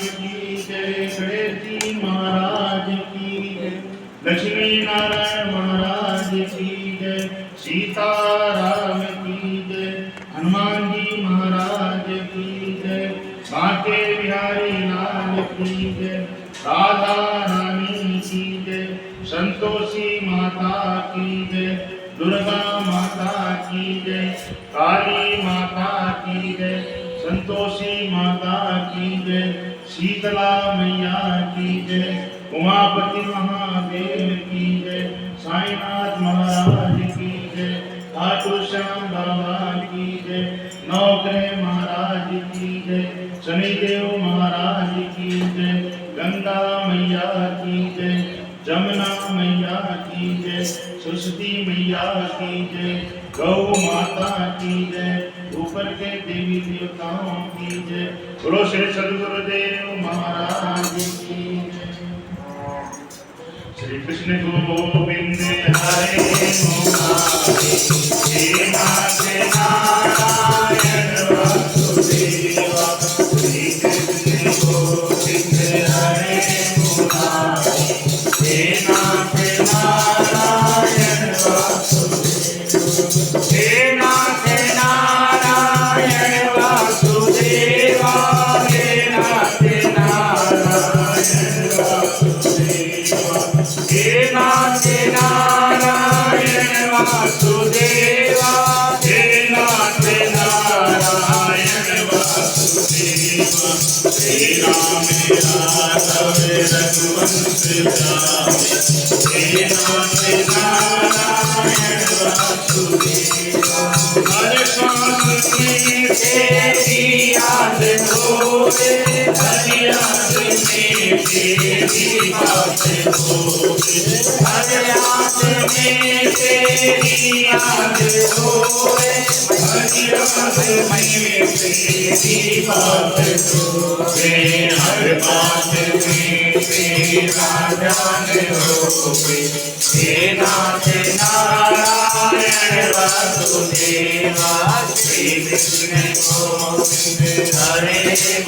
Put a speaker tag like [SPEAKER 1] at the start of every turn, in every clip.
[SPEAKER 1] की जय, गणेश जी महाराज की जय, लक्ष्मी नारायण महाराज की जय, सीताराम की जय, हनुमान जी महाराज की जय, बांके बिहारी लाल की जय, राधा रानी की जय, संतोषी माता की जय, दुर्गा माता की जय, काली माता की जय, संतोषी माता की जय, शीतला मैया की जय, उमापति महादेव की जय, साईनाथ महाराज की जय, खाटू श्याम बाबा की जय, नवग्रह महाराज की जय, शनिदेव महाराज की जय, गंगा मैया की जय, जमुना मैया की जय, सरस्वती मैया की जय, गौ माता की जय, ऊपर के देवी देवताओं की जय, बोलो श्री सद्गुरुदेव महाराज की जय। श्री कृष्ण गोविंद हरे मुरारी, हे नाथ नारायण वासुदेवा, श्री कृष्ण गोविंद हरे मुरारी, हे नाथ नारायण वासुदेवा, हे नाथ नारायण वासुदेवा, हे नाथ नारायण वासुदेवा, हे नाथ नारायण वासुदेवा, हे नाथ नारायण वासुदेवा, श्री राम राघव रघुवंश गावे, हे नाथ नारायण वासुदेवा, हर सांस में तेरी याद होवे, हर याद में तेरी बात होवे, हर याद में तेरी याद होवे, हर याद में तेरी बात होवे, हर बात में तेरा ध्यान होवे, हे नाथ नारायण वासुदेवा, श्री कृष्ण गोविंद हरे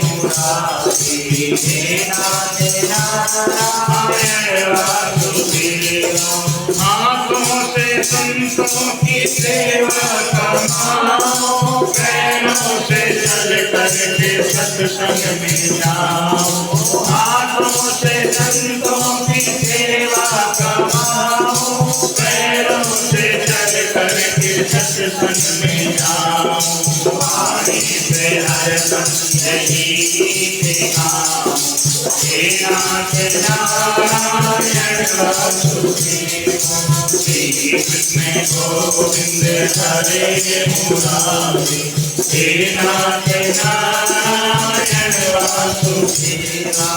[SPEAKER 1] मुरारी, हे नाथ नारायण वासुदेवा, आँखों से संतों की सेवा कमाओ, पैरों से चल करके सत्संग में जाओ, आँखों से संतों की सेवा कमाओ, पैरों से चल करके सत्संग में जाओ, वाणी से हरदम यही गीत गाओ, हे नाथ नारायण वासुदेवा, श्री कृष्ण गोविंद हरे मुरारी, हे नाथ नारायण वासुदेवा,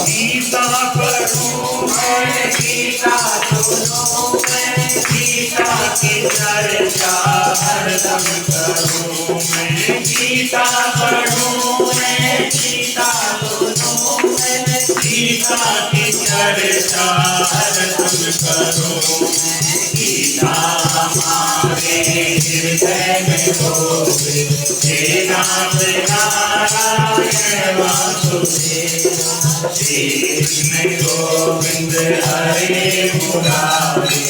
[SPEAKER 1] गीता पढ़ूं मैं, गीता सुनूं मैं, गीता की चर्चा हरदम करूं मैं, गीता पढ़ूं मैं, गीता सुनूं मैं, गीता की चर्चा हरदम करूं मैं, गीता हमारे हृदय में होवे, हे नाथ नारायण वासुदेवा, श्री कृष्ण गोविंद हरे मुरारी,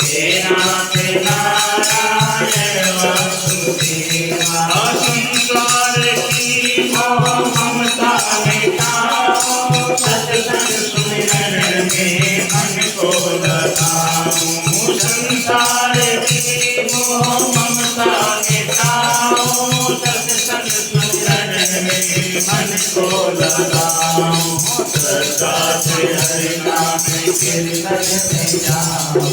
[SPEAKER 1] हे नाथ नारायण वासुदेवा, संसार की मोह ममता मिटाओ, सत्संग सुमिरन में मन को लगाओ, संसार की मोह ममता मिटाओ, सत्संग सुमिरन में मन को लगाओ, श्रद्धा से हरि नाम कीर्तन में जाओ,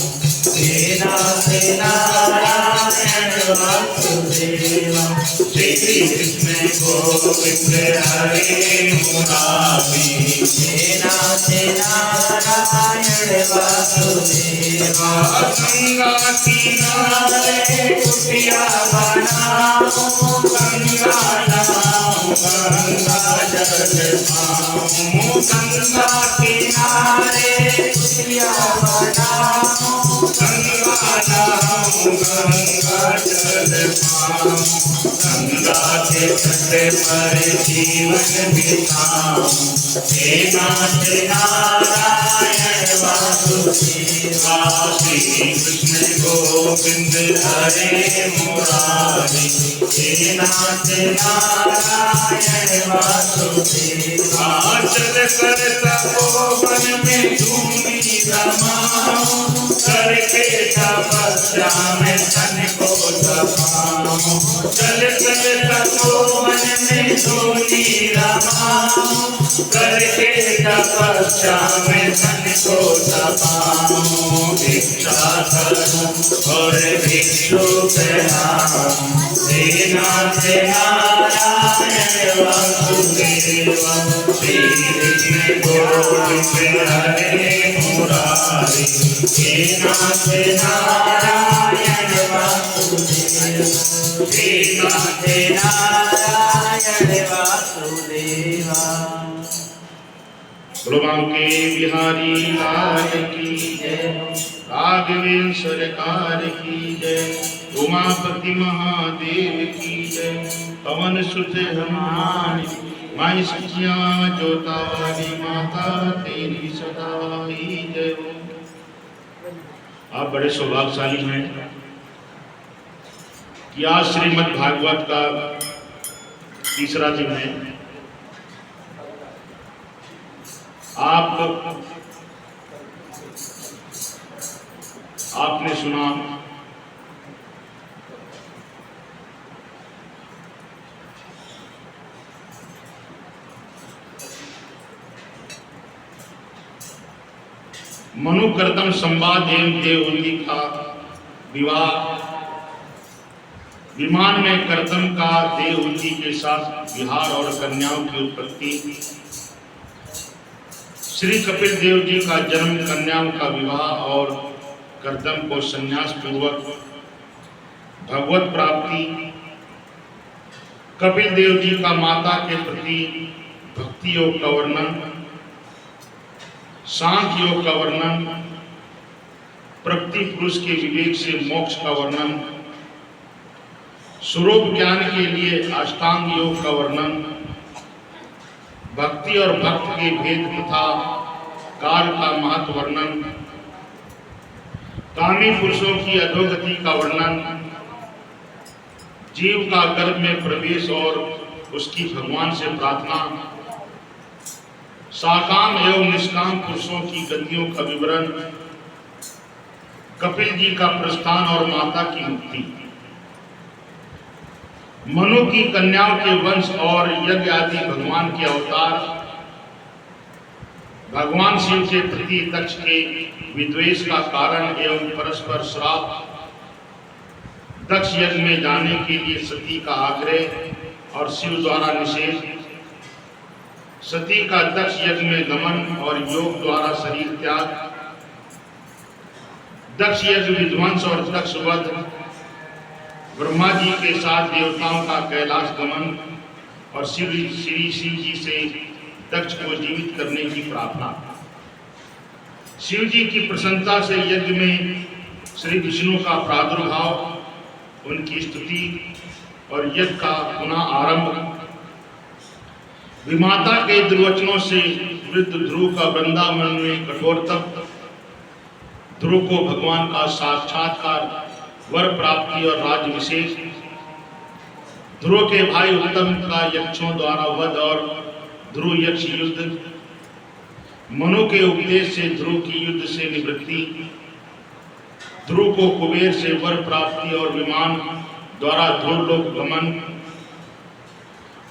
[SPEAKER 1] हे नाथ नारायण वासुदेवा, श्री कृष्ण गोविंद हरे मुरारी, हे नाथ नारायण वासुदेवा, गंगा किनारे कुटिया बनाओ, गंगा नाम गंगा जल पाऊं, गंगा किनारे कुटिया बनाओ, गंगा नाम गंगा जल पाऊं, गंगा के तट पर जीवन बिताऊं, हे नाथ नारायण वासुदेवा श्री कृष्ण गोविंद हरे मुरारी हे नाथ नारायण वासुदेवा चल कर तपोवन में धूमि रमाऊं करके तपस्या में तन को दबाऊं चल कर तपोवन में धूमि रमाऊं करके तपस्या में तन को दबाऊं भिक्षा करूं और भिक्षु कहलाऊं हे नाथ नारायण वासुदेवा श्री कृष्ण गोविंद हरे मुरारी हे नाथ नारायण वासुदेवा हे नाथ नारायण वासुदेवा। गुरुवाम के बिहारी लाल की जय राघवेश्वर कार की जय उमापति महादेव की जय पवन सुत हनुमान माई सखिया जोता वाली माता तेरी सदा ही जय हो। आप बड़े सौभाग्यशाली हैं कि आज श्रीमद् भागवत का तीसरा दिन है। आपने सुना मनु कर्दम संवाद एवं देवहूति का विवाह। विमान में कर्दम का देवहूति के साथ विहार और कन्याओं की उत्पत्ति, श्री कपिल देव जी का जन्म, कन्याओं का विवाह और कर्दम को संन्यास पूर्वक भगवत प्राप्ति, कपिल देव जी का माता के प्रति भक्ति योग का वर्णन, सांख्य योग का वर्णन, प्रकृति पुरुष के विवेक से मोक्ष का वर्णन, स्वरूप ज्ञान के लिए अष्टांग योग का वर्णन, भक्ति और भक्त के भेद तथा काल का महत्व वर्णन, कामी पुरुषों की अधोगति का वर्णन, जीव का गर्भ में प्रवेश और उसकी भगवान से प्रार्थना, साकाम एवं निष्काम पुरुषों की गतियों का विवरण, कपिल जी का प्रस्थान और माता की मुक्ति, मनु की कन्याओं के वंश और यज्ञ आदि भगवान के अवतार, भगवान शिव के प्रति दक्ष के विद्वेष का कारण एवं परस्पर श्राप, दक्ष यज्ञ में जाने के लिए सती का आग्रह और शिव द्वारा निषेध, सती का दक्ष यज्ञ में गमन और योग द्वारा शरीर त्याग, दक्ष यज्ञ विध्वंस और दक्ष वध, ब्रह्मा जी के साथ देवताओं का कैलाश गमन और श्री शिव जी से दक्ष को जीवित करने की प्रार्थना। शिव जी की प्रसन्नता से यज्ञ में श्री विष्णु का प्रादुर्भाव, उनकी स्तुति और यज्ञ का पुनः आरंभ, विमाता के दुर्वचनों से वृद्ध ध्रुव का वृंदावन में कठोर तप, ध्रुव को भगवान का साक्षात्कार, वर प्राप्ति और राज्य विशेष, ध्रुव के भाई उत्तम का यक्षों द्वारा वध और ध्रुव यक्ष युद्ध, मनु के उपदेश से ध्रुव की युद्ध से निवृत्ति, ध्रुव को कुबेर से वर प्राप्ति और विमान द्वारा ध्रुव लोक गमन,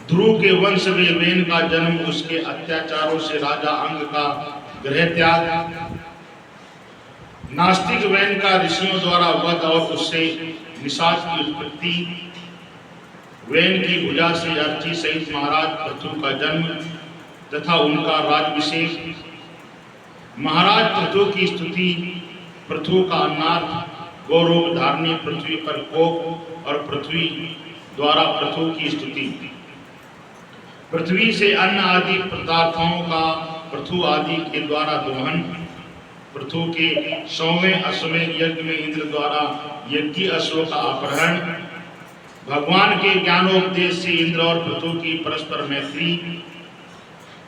[SPEAKER 1] ध्रुव के वंश में वेन का जन्म, उसके अत्याचारों से राजा अंग का गृह त्याग, नास्तिक वेन का ऋषियों द्वारा वध और उससे निषाद की उत्पत्ति, वेन की भुजा से अर्ची सहित महाराज पृथु का जन्म तथा उनका राजभिषेक, महाराज पृथु की स्तुति, पृथु का अन्नार्थ, गौरव धारणी पृथ्वी पर कोप और पृथ्वी द्वारा पृथु की स्तुति, पृथ्वी से अन्न आदि पदार्थों का पृथु आदि के द्वारा दोहन, पृथु के 100वें अश्वमेध यज्ञ में इंद्र द्वारा यज्ञ अश्व का अपहरण, भगवान के ज्ञानोपदेश से इंद्र और पृथु की परस्पर मैत्री,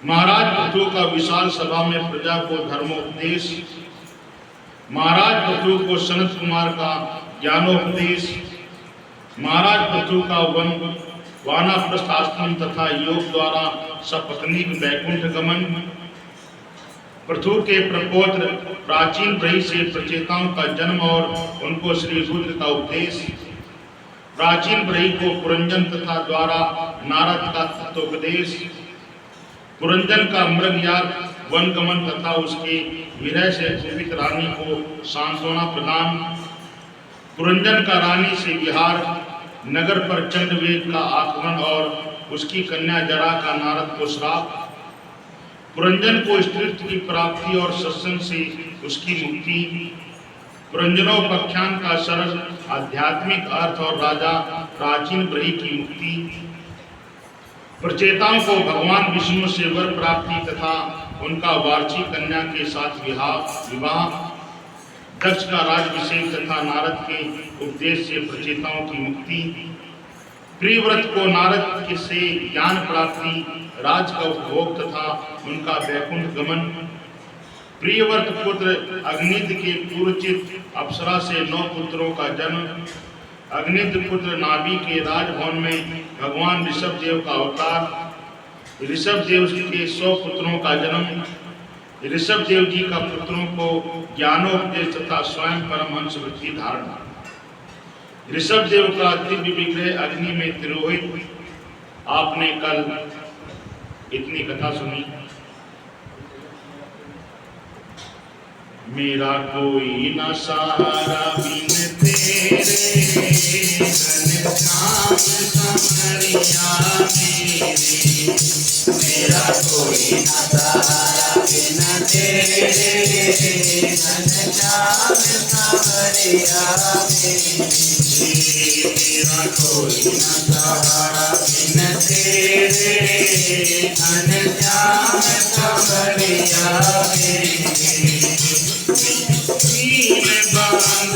[SPEAKER 1] महाराज पृथु का विशाल सभा में प्रजा को धर्मोपदेश, महाराज पृथु को सनत कुमार का ज्ञानोपदेश, महाराज पृथु का वानप्रस्थ आश्रम तथा योग द्वारा सपत्नीक वैकुंठ गमन, पृथु के प्रपौत्र प्राचीन ब्रही से प्रचेताओं का जन्म और उनको श्री रुद्र का उपदेश, प्राचीन ब्रही को पुरंजन तथा द्वारा नारद का तत्वोपदेश, पुरंजन का मृगयाग वनगमन तथा उसके विरह से कुपित रानी को सांत्वना प्रदान, पुरंजन का रानी से विहार, नगर पर चंद्रवेद का आक्रमण और उसकी कन्या जरा का नारद को श्राप, पुरंजन को स्त्रीत्व की प्राप्ति और सत्संग से उसकी मुक्ति, पुरंजनोपाख्यान का सरल आध्यात्मिक अर्थ और राजा प्राचीन ब्रही की मुक्ति, प्रचेताओं को भगवान विष्णु से वर प्राप्ति तथा उनका वार्षिक कन्या के साथ विवाह, दक्ष का राजभिषेक तथा नारद के उपदेश से प्रचेताओं की मुक्ति, प्रियव्रत को नारद से ज्ञान प्राप्ति, राज का उपभोग तथा उनका वैकुंठ गमन, प्रियव्रत पुत्र अग्निद के पूर्वचित अप्सरा से 9 पुत्रों का जन्म, अग्निद पुत्र नाभि के राजभवन में भगवान ऋषभ देव का अवतार, ऋषभ देव के 100 पुत्रों का जन्म, ऋषभ देव जी का पुत्रों को ज्ञानोपदेश तथा स्वयं परमहंस वृत्ति धारणा, ऋषभ देव का दिव्य विग्रह अग्नि में तिरोहित। आपने कल इतनी कथा सुनी। मेरा कोई न सहारा बिन तेरे, घनश्याम समरिया मेरे, मेरा कोई न सहारा बिन तेरे, घनश्याम समरिया मेरे, मेरा कोई न सहारा बिन तेरे, घनश्याम समरिया मेरे, बांध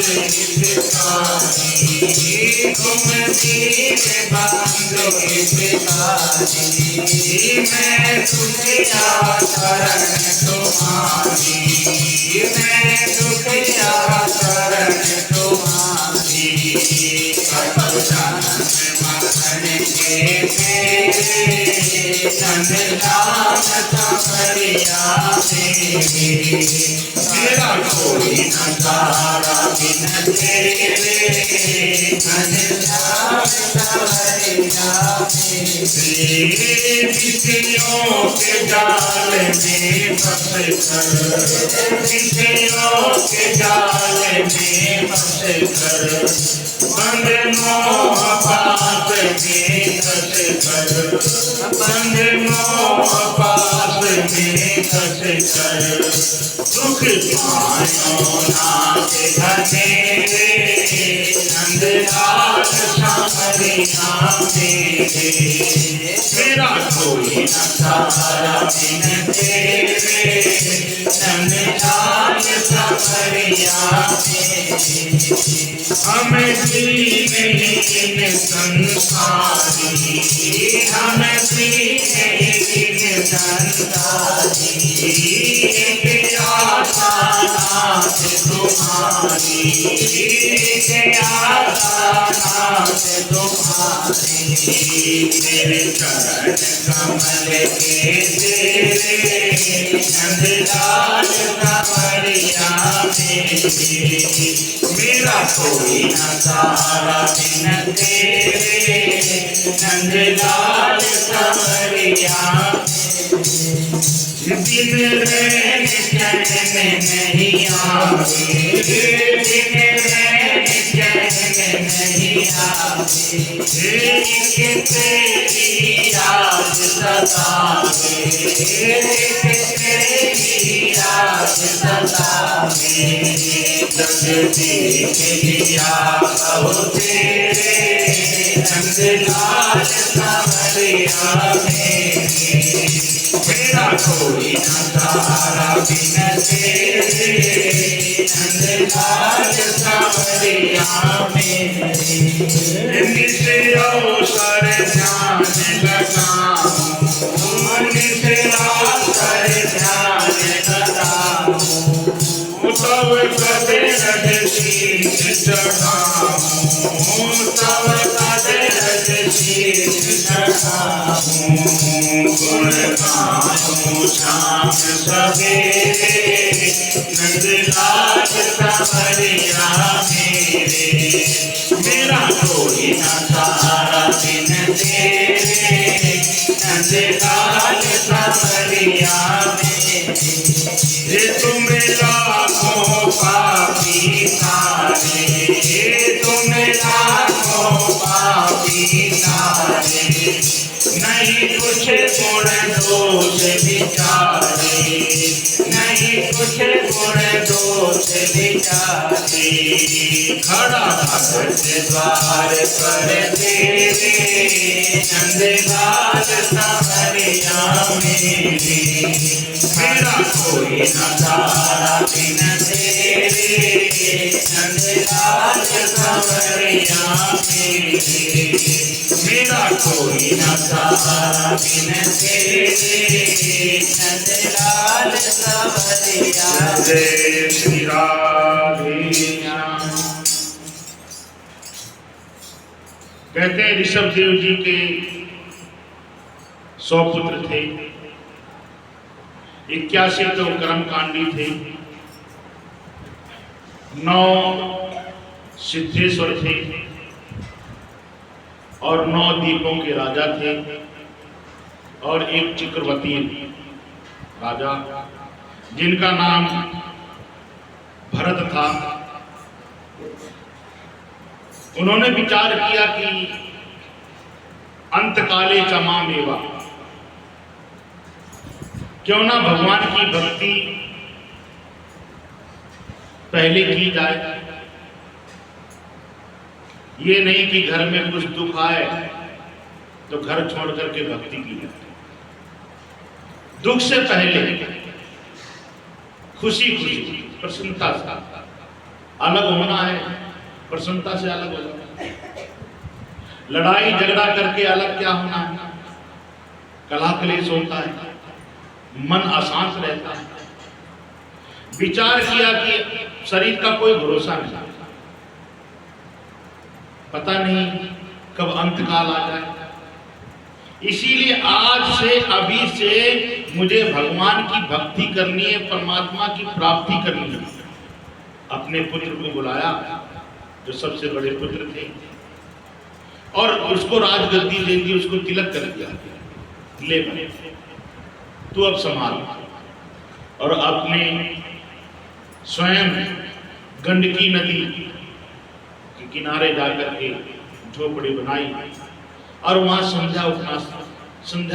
[SPEAKER 1] मैं दुखिया शरण तुम्हारी, मैं दुखिया शरण तुम्हारी, मखन के तेरे, नंदलाल समरिया मेरे, मेरा कोई न सहारा बिन तेरे, नंदलाल समरिया मेरे, विषयों के जाल में फंस कर, विषयों के जाल में फंस कर, बंद मोह पास में फंस कर, बंद मोह पास में फंस कर, दुख पायो नाथ घनेरे, नंदलाल समरिया मेरे, मेरा कोई न सहारा बिन तेरे, नंदलाल समरिया मेरे, हमें जीने इन संसारी, हमें जीने इन संसारी, एक आशा नाथ तुम्हारी, एक आशा नाथ तुम्हारी, मेरे चरण कमल के तेरे, नंदलाल समरिया मेरे, मेरा कोई न सहारा बिन तेरे, नंदलाल समरिया मेरे, दिन रैन चैन नहीं आवे, दिन रैन चैन नहीं आवे, एक तेरी याद सतावे, एक तेरी याद सतावे, जगदीश लिया कहो तेरे, नंदलाल समरिया मेरे, मेरा कोई न सहारा बिन तेरे, नंदलाल समरिया मेरे, निस अवसर ध्यान लगाऊं, निस पर ध्यान लगाऊं, तब कदे रज शीश चढ़ाऊं, तब कदे रज शीश चढ़ाऊं, गुण गाऊं शाम सवेरे, नंदलाल सांवरिया मेरे, मेरा कोई न सारा दिन तेरे, नंदलाल सांवरिया मेरे, ये तुम लाखों पापी तारे, ये तुम लाखों पापी तारे, नहीं कुछ गुण दोष विचारे, नहीं कुछ गुण दोष विचारे, खड़ा भगत द्वार पर तेरे, नंदलाल सांवरिया मेरे, मेरा कोई न सारा दिन तेरे, नंदलाल सांवरिया मेरे, मेरा कोई न सारा दिन तेरे, नंदलाल सांवरिया। जय श्री राधे श्याम। कहते हैं ऋषभ देव जी के 100 पुत्र थे, 81 तो कर्मकांडी थे, 9 सिद्धेश्वर थे और 9 द्वीपों के राजा थे और एक चक्रवर्ती राजा जिनका नाम भरत था। उन्होंने विचार किया कि अंतकाले च मामेवा, क्यों ना भगवान की भक्ति पहले की जाए। ये नहीं कि घर में कुछ दुख आए तो घर छोड़ करके भक्ति की जाए। दुख से पहले खुशी खुशी प्रसन्नता से अलग होना है, प्रसन्नता से अलग होना है। लड़ाई झगड़ा करके अलग क्या होना है, कलह क्लेश होता है, मन अशांत रहता है। विचार किया कि शरीर का कोई भरोसा नहीं, पता नहीं कब अंतकाल आ जाए, इसीलिए आज से अभी से मुझे भगवान की भक्ति करनी है, परमात्मा की प्राप्ति करनी है। अपने पुत्र को बुलाया जो सबसे बड़े पुत्र थे और उसको राजगद्दी दे दी, उसको तिलक कर दिया, ले बने तू अब संभाल। और अपने स्वयं गंडकी नदी के किनारे जाकर के झोपड़ी बनाई और वहां संध्या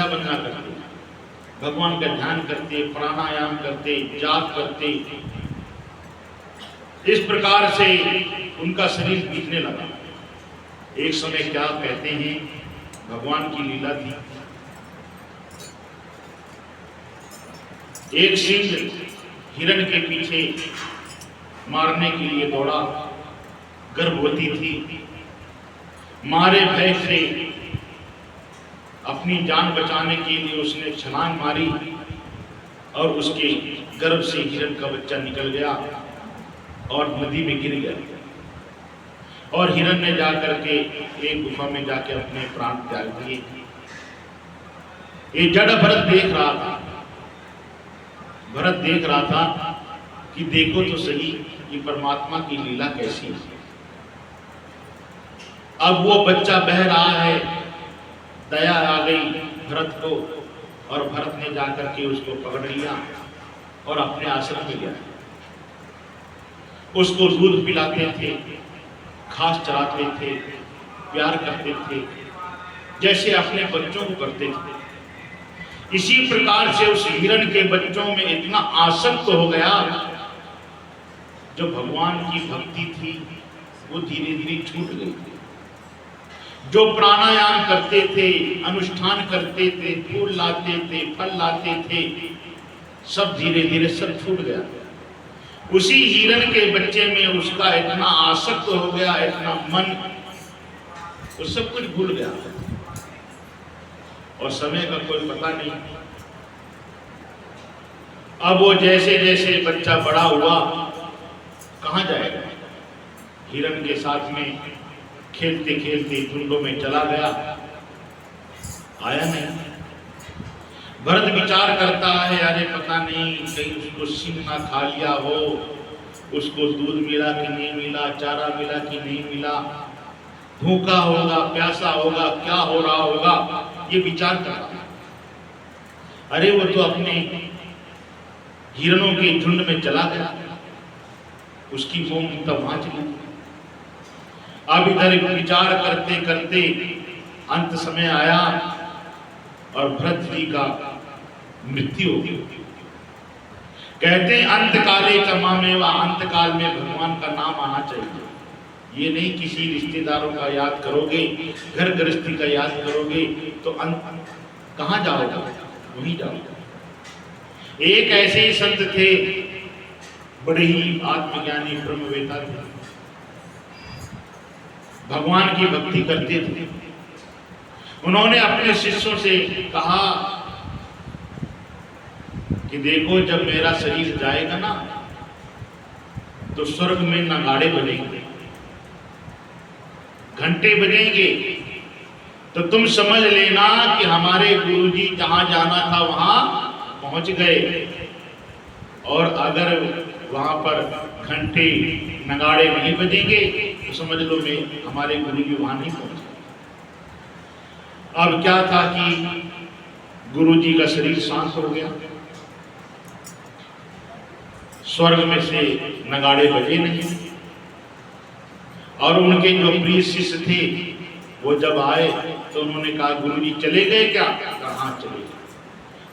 [SPEAKER 1] बंदना करते, भगवान का ध्यान करते, प्राणायाम करते, जाप करते। इस प्रकार से उनका शरीर बीतने लगा। एक समय क्या कहते हैं, भगवान की लीला थी। एक सिंह हिरण के पीछे मारने के लिए दौड़ा, गर्भवती थी, मारे भय से अपनी जान बचाने के लिए उसने छलांग मारी और उसके गर्भ से हिरण का बच्चा निकल गया और नदी में गिर गया। और हिरण ने जाकर के एक गुफा में जाके अपने प्राण त्याग दिए। ये जड़ भरत देख रहा था। भरत देख रहा था कि देखो तो सही कि परमात्मा की लीला कैसी है। अब वो बच्चा बह रहा है, दया आ गई भरत को और भरत ने जाकर के उसको पकड़ लिया और अपने आश्रम में गया। उसको दूध पिलाते थे, घास चराते थे, प्यार करते थे, जैसे अपने बच्चों को करते थे। इसी प्रकार से उस हिरण के बच्चों में इतना आसक्त हो गया, जो भगवान की भक्ति थी वो धीरे धीरे छूट गई। जो प्राणायाम करते थे, अनुष्ठान करते थे, फूल लाते थे, फल लाते थे, सब धीरे धीरे सब छूट गया। उसी हिरण के बच्चे में उसका इतना आसक्त हो गया, इतना मन, वो सब कुछ भूल गया और समय का कोई पता नहीं। अब वो जैसे जैसे बच्चा बड़ा हुआ, कहाँ जाएगा, हिरण के साथ में खेलते खेलते झुंडों में चला गया, आया नहीं। भरत विचार करता है, अरे पता नहीं कहीं उसको सिंह ना खा लिया हो, उसको दूध मिला कि नहीं मिला, चारा मिला कि नहीं मिला, भूखा होगा, प्यासा होगा, क्या हो रहा होगा, ये विचार करता है। अरे वो तो अपने हिरणों के झुंड में चला गया, उसकी मोह ममता वहां चली। अब इधर विचार करते करते अंत समय आया और भरत जी का मृत्यु हो गई। कहते हैं अंत काले चमामेवा, अंत काल में भगवान का नाम आना चाहिए। ये नहीं किसी रिश्तेदारों का याद करोगे, घर गृहस्थी का याद करोगे तो अंत कहाँ जाओगे, वहीं जाओगे। एक ऐसे ही संत थे, बड़े ही आत्मज्ञानी ब्रह्मवेता थे, भगवान की भक्ति करते थे। उन्होंने अपने शिष्यों से कहा कि देखो जब मेरा शरीर जाएगा ना तो स्वर्ग में नगाड़े बजेंगे, घंटे बजेंगे, तो तुम समझ लेना कि हमारे गुरुजी जहां जाना था वहां पहुंच गए। और अगर वहां पर घंटे नगाड़े नहीं बजेंगे तो समझ लो मैं हमारे गुरुजी वहां नहीं पहुंचे। अब क्या था कि गुरुजी का शरीर शांत हो गया, स्वर्ग में से नगाड़े बजे नहीं, और उनके जो प्रिय शिष्य थे वो जब आए तो उन्होंने कहा गुरुजी चले गए क्या? कहाँ चले गए?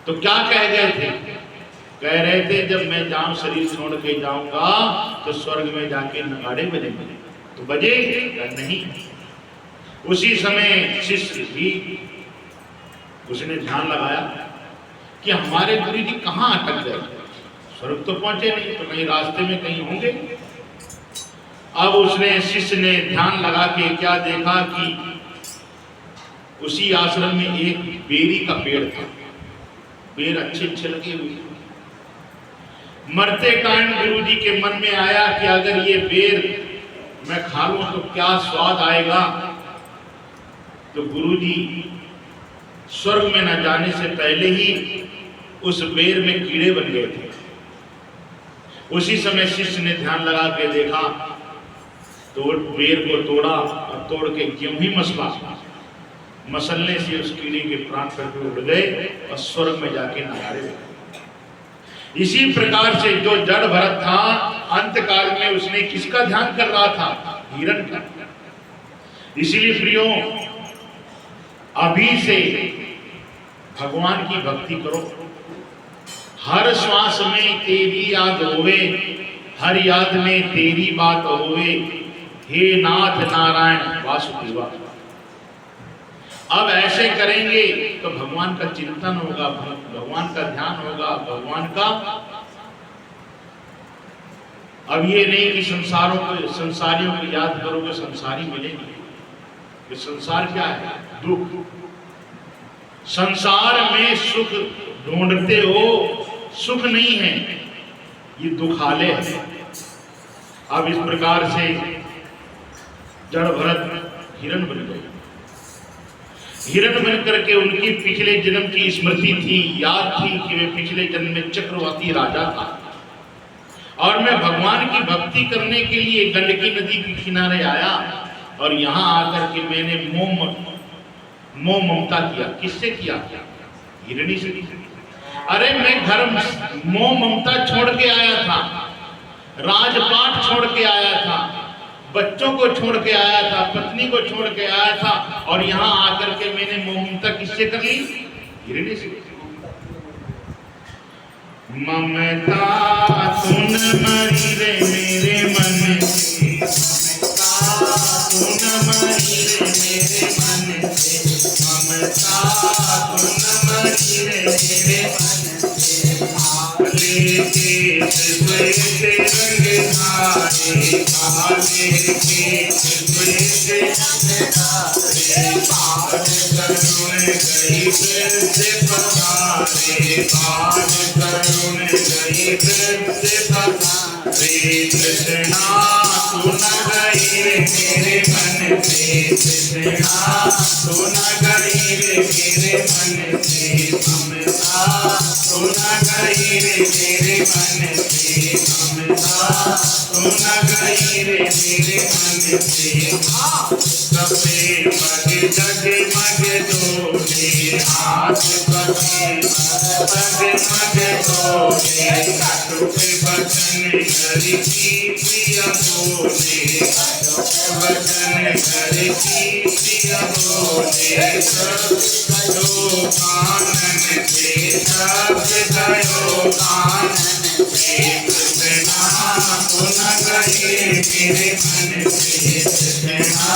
[SPEAKER 1] तो क्या कह गए थे? कह रहे थे जब मैं जाऊं शरीर छोड़ के जाऊंगा तो स्वर्ग में जाके नगाड़े बजेंगे। तो बजे या नहीं? उसी समय शिष्य भी उसने ध्यान लगाया कि हमारे गुरुजी कहाँ अटक गए, स्वर्ग तो पहुंचे नहीं, तो कहीं रास्ते में कहीं होंगे। अब उसने शिष्य ने ध्यान लगा के क्या देखा कि उसी आश्रम में एक बेरी का पेड़ था, पेड़ अच्छे अच्छे लगे हुए। मरते टाइम गुरुजी के मन में आया कि अगर ये बेर मैं खा लूं तो क्या स्वाद आएगा। तो गुरुजी स्वर्ग में न जाने से पहले ही उस बेर में कीड़े बन गए थे। उसी समय शिष्य ने ध्यान लगा के देखा तो बेर को तोड़ा और तोड़ के क्यों ही मसला, मसलने से उस कीड़े के प्राण पर उड़ गए और स्वर्ग में जाके नगाड़े। इसी प्रकार से जो जड़ भरत था अंत काल में उसने किसका ध्यान कर रहा था? हिरण का। इसीलिए प्रियो अभी से भगवान की भक्ति करो, हर श्वास में तेरी याद होवे, हर याद में तेरी बात होवे, हे नाथ नारायण वासुदेवा। अब ऐसे करेंगे तो भगवान का चिंतन होगा, भगवान का ध्यान होगा, भगवान का। अब ये नहीं कि संसारियों को याद करोगे संसारी मिलेंगे। ये संसार क्या है? दुख। संसार में सुख ढूंढते हो, सुख नहीं है, ये दुखालय है। अब इस प्रकार से जड़ भरत हिरण बन गए। हिरण बन करके उनकी पिछले जन्म की स्मृति थी, याद थी कि वे पिछले जन्म में चक्रवर्ती राजा था और मैं भगवान की भक्ति करने के लिए गंडकी नदी के किनारे आया और यहाँ आकर के मैंने मोह ममता किया। किससे किया? हिरणी से। अरे मैं घर मोह ममता छोड़ के आया था, राजपाट छोड़ के आया था, बच्चों को छोड़ के आया था, पत्नी को छोड़ के आया था और यहाँ आकर के मैंने मोह ममता किससे कर ली? हिरणी से। ममता सुन मरी रे मेरे मन से, ममता सुन मरी रे मेरे मन से, ममता सुन मरी रे मेरे मन से, लेके श्वेत रंग धारे, काले के श्वेत रंग धारे, पार करुण गई से पधारे, पार करुण श्री कृष्णा तू न गई रे मेरे मन से, कृष्णा तू न गई रे मेरे मन से, ममता तू न गई रे मेरे मन से, ममता तू न गई रे मेरे मन से। कपे मग जगमग डोले, हाथ कपे मग डोले, कटुके वचन हरि की प्रिय बोले, वचन हरि की प्रिय बोले, सब गयो कानन से, सब गयो कानन से, कृष्णा तू न गई मेरे मन से, कृष्णा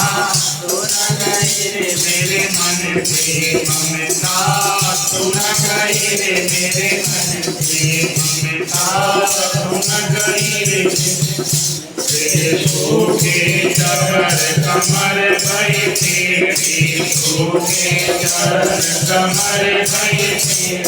[SPEAKER 1] तू न गई रे मेरे मन से, ममता तू न गई रे मेरे मन से, ममता तू न गई रे सूखे चरण कमर भई तेरी, सूखे चरण कमर भई तेरी,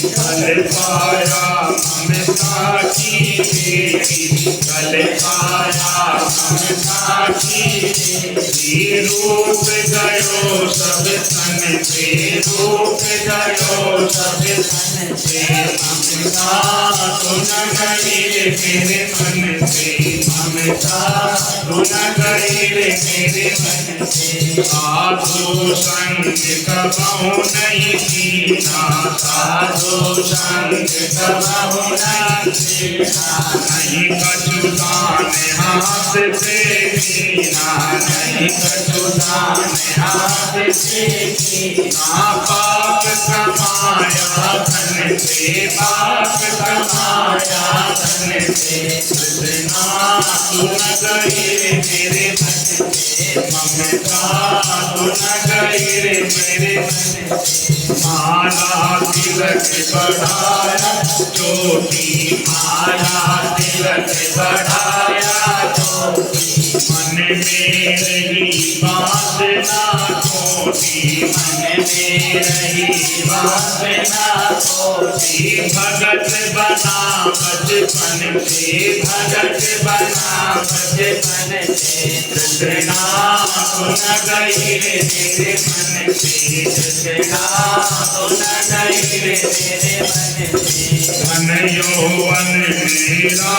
[SPEAKER 1] कल पाया ममता की तेरी, कल पाया ममता की तेरी, रूप गयो सब तन से, रूप गयो सब तन से, ममता तू न गई रे मेरे मन से, ममता तू न गई रे मेरे मन से। साधु संग कबहु नहीं कीना, साधु संग कबहु नहीं कीना, नहीं कछु दान हाथ से कीना, नहीं कछु दान हाथ से कीना, पाप कमाया धन से, पाप कमाया धन से, कृष्णा तू न गई रे मेरे मन से, ममता तू न गई रे मेरे मन से। माला तिलक बढ़ाया चोटी, माला तिलक बढ़ाया चोटी, मन में रही वासना खोटी, मन में रही वासना खोटी, भगत बना बचपन से, भगत बना बचपन से, कृष्णा तू न गई रे मेरे मन से, कृष्णा तू न गई रे मेरे मन से। धन यौवन मेरा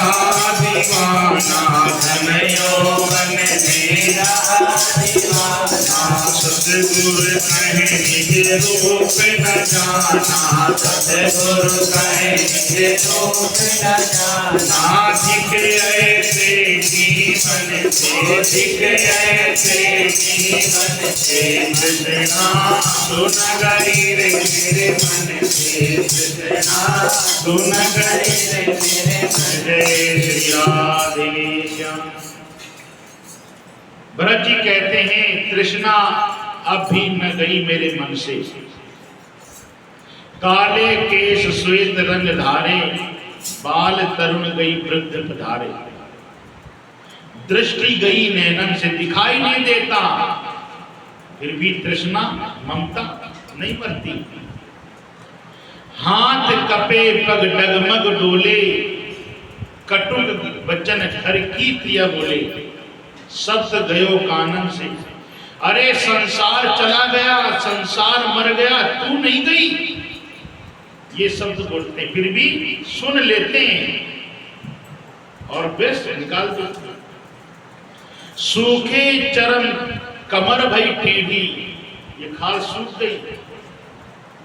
[SPEAKER 1] दीवाना, धन यौवन मेरा दीवाना, सतगुरु कहे निज रूप न जाना, सतगुरु कहे निज रूप न जाना, दिख ऐसे जीवन से, दिख ऐसे जीवन से, कृष्णा तू न गई रे मेरे मन से, कृष्णा तू न गई रे मेरे मन से। श्री राधे श्याम। भरत जी कहते हैं कृष्णा अब भी न गई मेरे मन से, काले केश श्वेत रंग धारे, बाल तरुण गई वृद्ध पधारे, दृष्टि गई नैनन से, दिखाई नहीं देता, फिर भी तृष्णा ममता नहीं मरती। हाथ कपे पग डगमग डोले, कटुक वचन हर की प्रिय बोले, शब्द गयो कानन से। अरे संसार चला गया, संसार मर गया, तू नहीं गई, ये शब्द बोलते हैं, फिर भी सुन लेते हैं और बेस्ट निकाल देते हैं। सूखे चरण कमर भई टेढ़ी, ये खाल सूख गई,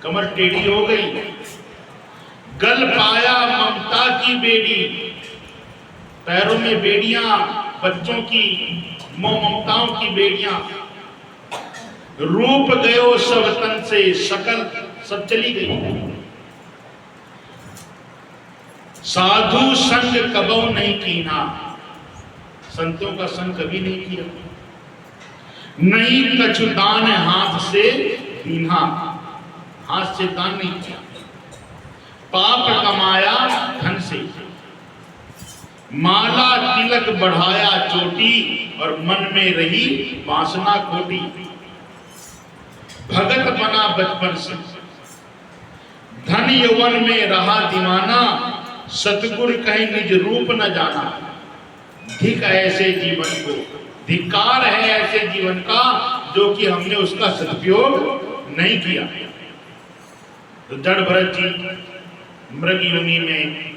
[SPEAKER 1] कमर टेढ़ी हो गई। गल पाया ममता की बेड़ी, पैरों में बेड़ियां, बच्चों की मोह ममताओं की बेड़ियां। रूप गयो सब तन से, शकल सब चली गई। साधु संग कबहु नहीं कीना, संतों का संग कभी नहीं किया। नहीं कछु दान हाथ से दीन्हा, हाथ से दान नहीं किया। पाप कमाया धन से, माला तिलक बढ़ाया चोटी, और मन में रही वासना खोटी। भगत बना बचपन से, धन यौवन में रहा दीवाना, सतगुर कहीं निज रूप न जाना, धिक ऐसे जीवन को, धिक्कार है ऐसे जीवन का जो कि हमने उसका सदुपयोग नहीं किया। तो जड़ भरत जी मृग योनि में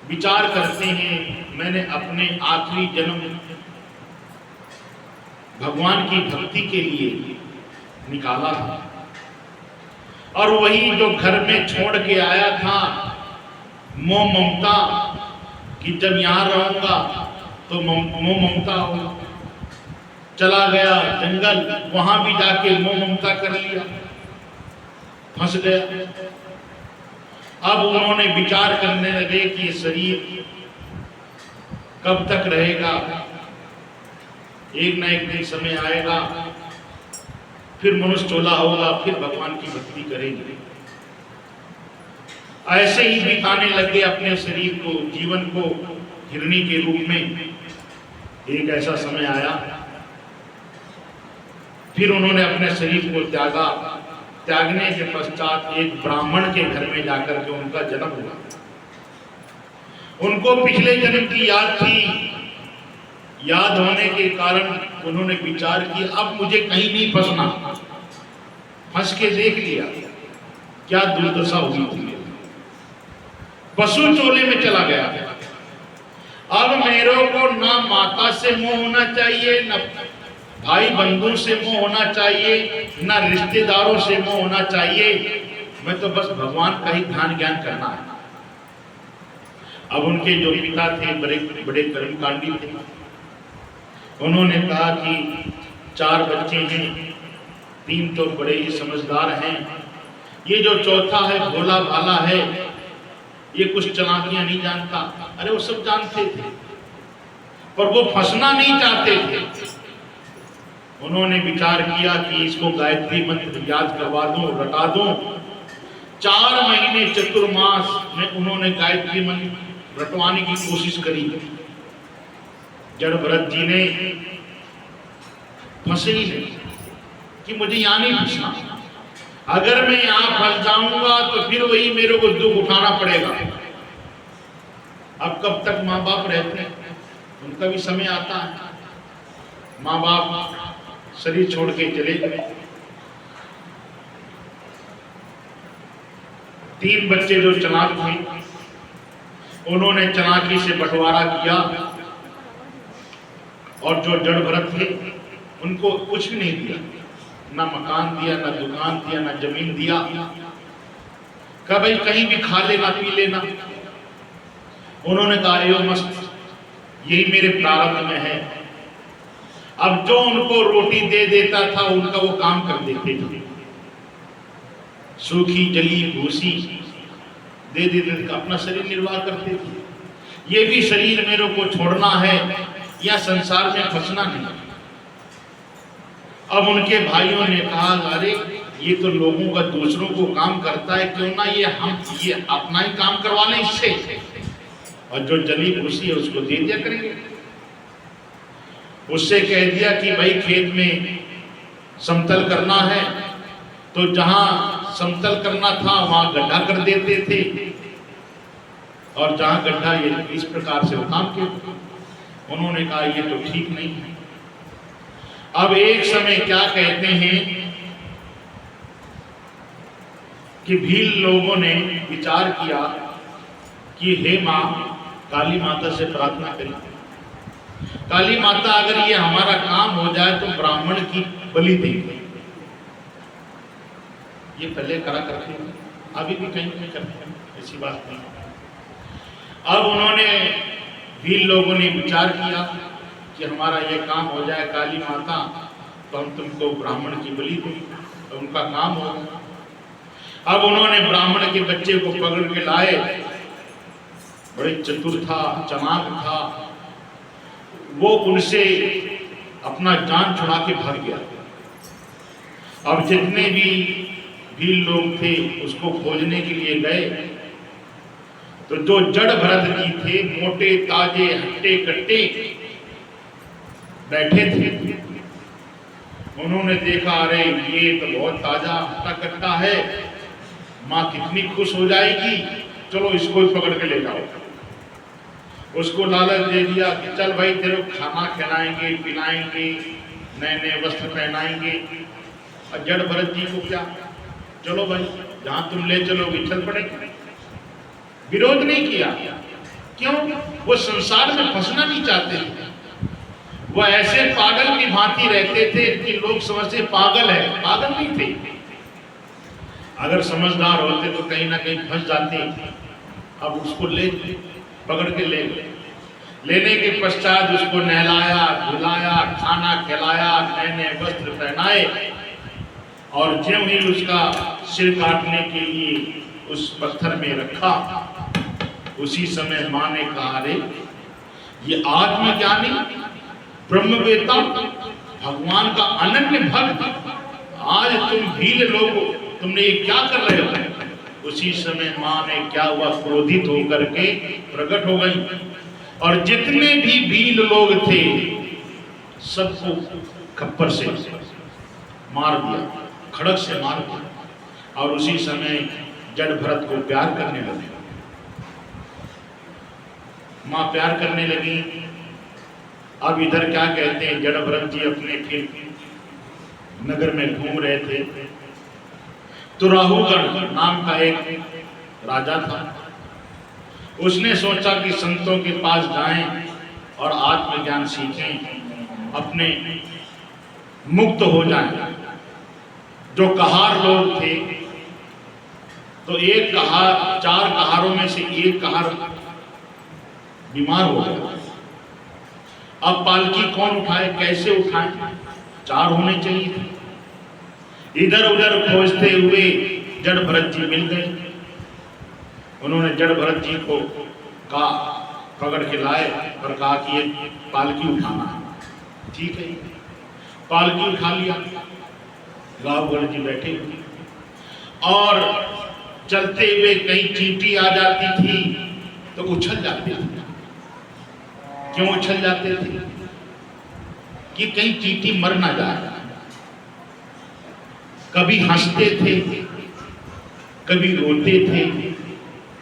[SPEAKER 1] विचार करते हैं, मैंने अपने आखिरी जन्म भगवान की भक्ति के लिए निकाला था, और वही जो घर में छोड़ के आया था मोह ममता कि जब यहां रहूंगा तो मोह ममता होगा, चला गया जंगल, वहां भी जाके मोह ममता कर लिया, फंस गया। अब उन्होंने विचार करने लगे कि शरीर कब तक रहेगा, एक ना एक दिन समय आएगा, फिर मनुष्य चोला होगा, फिर भगवान की भक्ति करेंगे। ऐसे ही बिताने लगे अपने शरीर को, जीवन को हिरणी के रूप में। एक ऐसा समय आया, फिर उन्होंने अपने शरीर को त्यागा। त्यागने के पश्चात एक ब्राह्मण के घर में जाकर के उनका जन्म हुआ। उनको पिछले जन्म की याद थी, याद होने के कारण उन्होंने विचार किया अब मुझे कहीं नहीं फंसना। फंस के देख लिया क्या दुर्दशा हुई थी, पशु चोले में चला गया। अब मेरे को ना माता से मोह होना चाहिए, न भाई बंधु से मोह होना चाहिए, ना रिश्तेदारों से मोह होना चाहिए, मैं तो बस भगवान का ही ध्यान ज्ञान करना है। अब उनके जो पिता थे बड़े बड़े कर्मकांडी थे, उन्होंने कहा कि 4 बच्चे हैं, 3 तो बड़े ही समझदार हैं, ये जो चौथा है भोला भाला है, ये कुछ चालाकियां नहीं जानता। अरे वो सब जानते थे पर वो फंसना नहीं चाहते थे। उन्होंने विचार किया कि इसको गायत्री मंत्र याद करवा दूं, रटा दूं। 4 महीने चतुर्मास में उन्होंने गायत्री मंत्र रटवाने की कोशिश करी। जड़ भरत जी ने फंसे ही नहीं कि मुझे यहां नहीं फंसना, अगर मैं यहां फंस जाऊंगा तो फिर वही मेरे को दुख उठाना पड़ेगा। अब कब तक माँ बाप रहते हैं, उनका भी समय आता है। माँ बाप शरीर छोड़ के चले गए। 3 बच्चे जो चालाक थे, उन्होंने चालाकी से बंटवारा किया, और जो जड़ भरत थे उनको कुछ भी नहीं दिया, ना मकान दिया, ना दुकान दिया, ना जमीन दिया। कभी कहीं भी खा लेना पी लेना। उन्होंने कहा यो मस्त, यही मेरे प्रारब्ध में है। अब जो उनको रोटी दे देता था उनका वो काम कर देते थे, सूखी जली भूसी दे देते थे, अपना शरीर निर्वाह करते थे। ये भी शरीर मेरे को छोड़ना है या संसार में फंसना नहीं। अब उनके भाइयों ने कहा अरे ये तो लोगों का दूसरों को काम करता है, क्यों ना ये अपना ही काम करवा लें इससे, और जो जली भूसी है उसको दे दिया करेंगे। उससे कह दिया कि भाई खेत में समतल करना है तो जहां समतल करना था वहां गड्ढा कर देते थे, और जहां गड्ढा ये इस प्रकार से काम किया। उन्होंने कहा ये तो ठीक नहीं है। अब एक समय क्या कहते हैं कि भील लोगों ने विचार किया कि हे मां, काली माता से प्रार्थना करें, काली माता अगर ये हमारा काम हो जाए तो ब्राह्मण की बलि देंगे। ये पहले करा करते हैं, अभी भी कहीं कहीं करते हैं, ऐसी बात नहीं। अब उन्होंने भील लोगों ने विचार किया कि हमारा ये काम हो जाए काली माता तो हम तुमको ब्राह्मण की बलि दें, तो उनका काम होगा। अब उन्होंने ब्राह्मण के बच्चे को पकड़ के लाए, बड़े चतुर था, चालाक था, वो उनसे अपना जान छुड़ा के भाग गया। अब जितने भी भील लोग थे उसको खोजने के लिए गए तो जो जड़ भरत जी थे, मोटे ताजे हट्टे कट्टे बैठे थे। उन्होंने देखा अरे ये तो बहुत ताजा हट्टा कट्टा है, माँ कितनी खुश हो जाएगी, चलो इसको ही पकड़ के ले जाओ। उसको लालच दे दिया कि चल भाई तेरे को खाना खिलाएंगे, पिलाएंगे, नए नए वस्त्र पहनाएंगे। और जड़ भरत जी को क्या, चलो भाई जहां तुम ले चलोगे चल पड़ेगा। विरोध नहीं किया। क्यों? वो संसार में फंसना नहीं चाहते थे। वो ऐसे पागल की भांति रहते थे कि लोग समझते पागल है, पागल नहीं थे। अगर समझदार होते तो कहीं ना कहीं फंस जाते। अब उसको ले पकड़ के ले गए। लेने के पश्चात उसको नहलाया, धुलाया, खाना खिलाया, नए नए वस्त्र पहनाए और ज्यों ही उसका सिर काटने के लिए उस पत्थर में रखा, उसी समय मां ने कहा, अरे ये आत्मज्ञानी ब्रह्मवेत्ता भगवान का अनन्य भक्त, आज तुम भील लोग तुमने ये क्या कर रहे हो? उसी समय मां ने क्या हुआ, क्रोधित होकर के प्रकट हो गई और जितने भी भील लोग थे सबको खप्पर से मार दिया, खड़क से मार दिया। और उसी समय जड़ भरत को प्यार करने लगे। मां प्यार करने लगी। अब इधर क्या कहते हैं, जड़ भरत जी अपने फिर नगर में घूम रहे थे तो राहुगण नाम का एक राजा था। उसने सोचा कि संतों के पास जाएं और आत्मज्ञान सीखें, अपने मुक्त हो जाएं। जो कहार लोग थे तो एक कहार, चार कहारों में से एक कहार बीमार हो गया। अब पालकी कौन उठाए, कैसे उठाए? चार होने चाहिए थे। इधर उधर खोजते हुए जड़ भरत जी मिल गए। उन्होंने जड़ भरत जी को कहा, पकड़ के लाए और कहा कि ये पालकी उठाना है। ठीक है, पालकी उठा लिया। राहुगण जी बैठे हुए और चलते हुए कहीं चींटी आ जाती थी तो उछल जाते थे। क्यों उछल जाते थे? कि कहीं चींटी मर ना जाए। कभी हंसते थे, कभी रोते थे,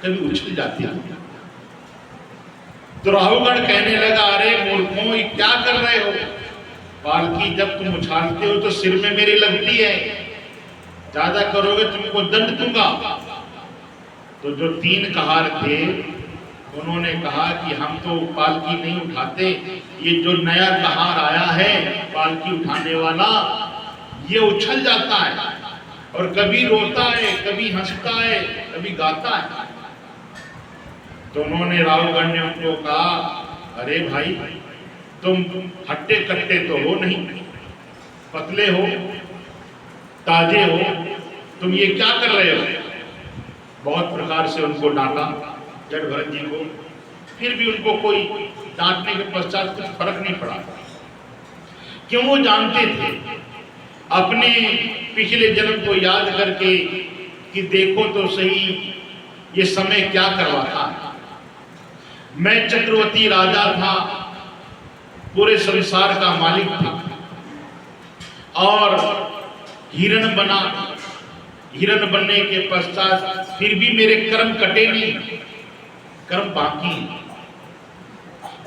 [SPEAKER 1] कभी उछल जाते थे। तो राहुगण कहने लगा, अरे मूर्खों ये क्या कर रहे हो? पालकी जब तुम उछालते हो तो सिर में मेरी लगती है, ज्यादा करोगे तुमको दंड दूंगा। तो जो तीन कहार थे उन्होंने कहा कि हम तो पालकी नहीं उठाते, ये जो नया कहार आया है पालकी उठाने वाला, ये उछल जाता है और कभी रोता है, कभी हंसता है, कभी गाता है। तो उन्होंने राहुगण ने उनको कहा, अरे भाई तुम हट्टे कट्टे तो हो नहीं, पतले हो, ताजे हो, तुम ये क्या कर रहे हो? बहुत प्रकार से उनको डांटा जड़ भरत जी को। फिर भी उनको कोई डांटने के पश्चात कुछ फर्क नहीं पड़ा। क्यों? वो जानते थे अपने पिछले जन्म को याद करके कि देखो तो सही ये समय क्या करवाता है। मैं चक्रवर्ती राजा था, पूरे संसार का मालिक था और हिरण बना। हिरण बनने के पश्चात फिर भी मेरे कर्म कटे नहीं, कर्म बाकी।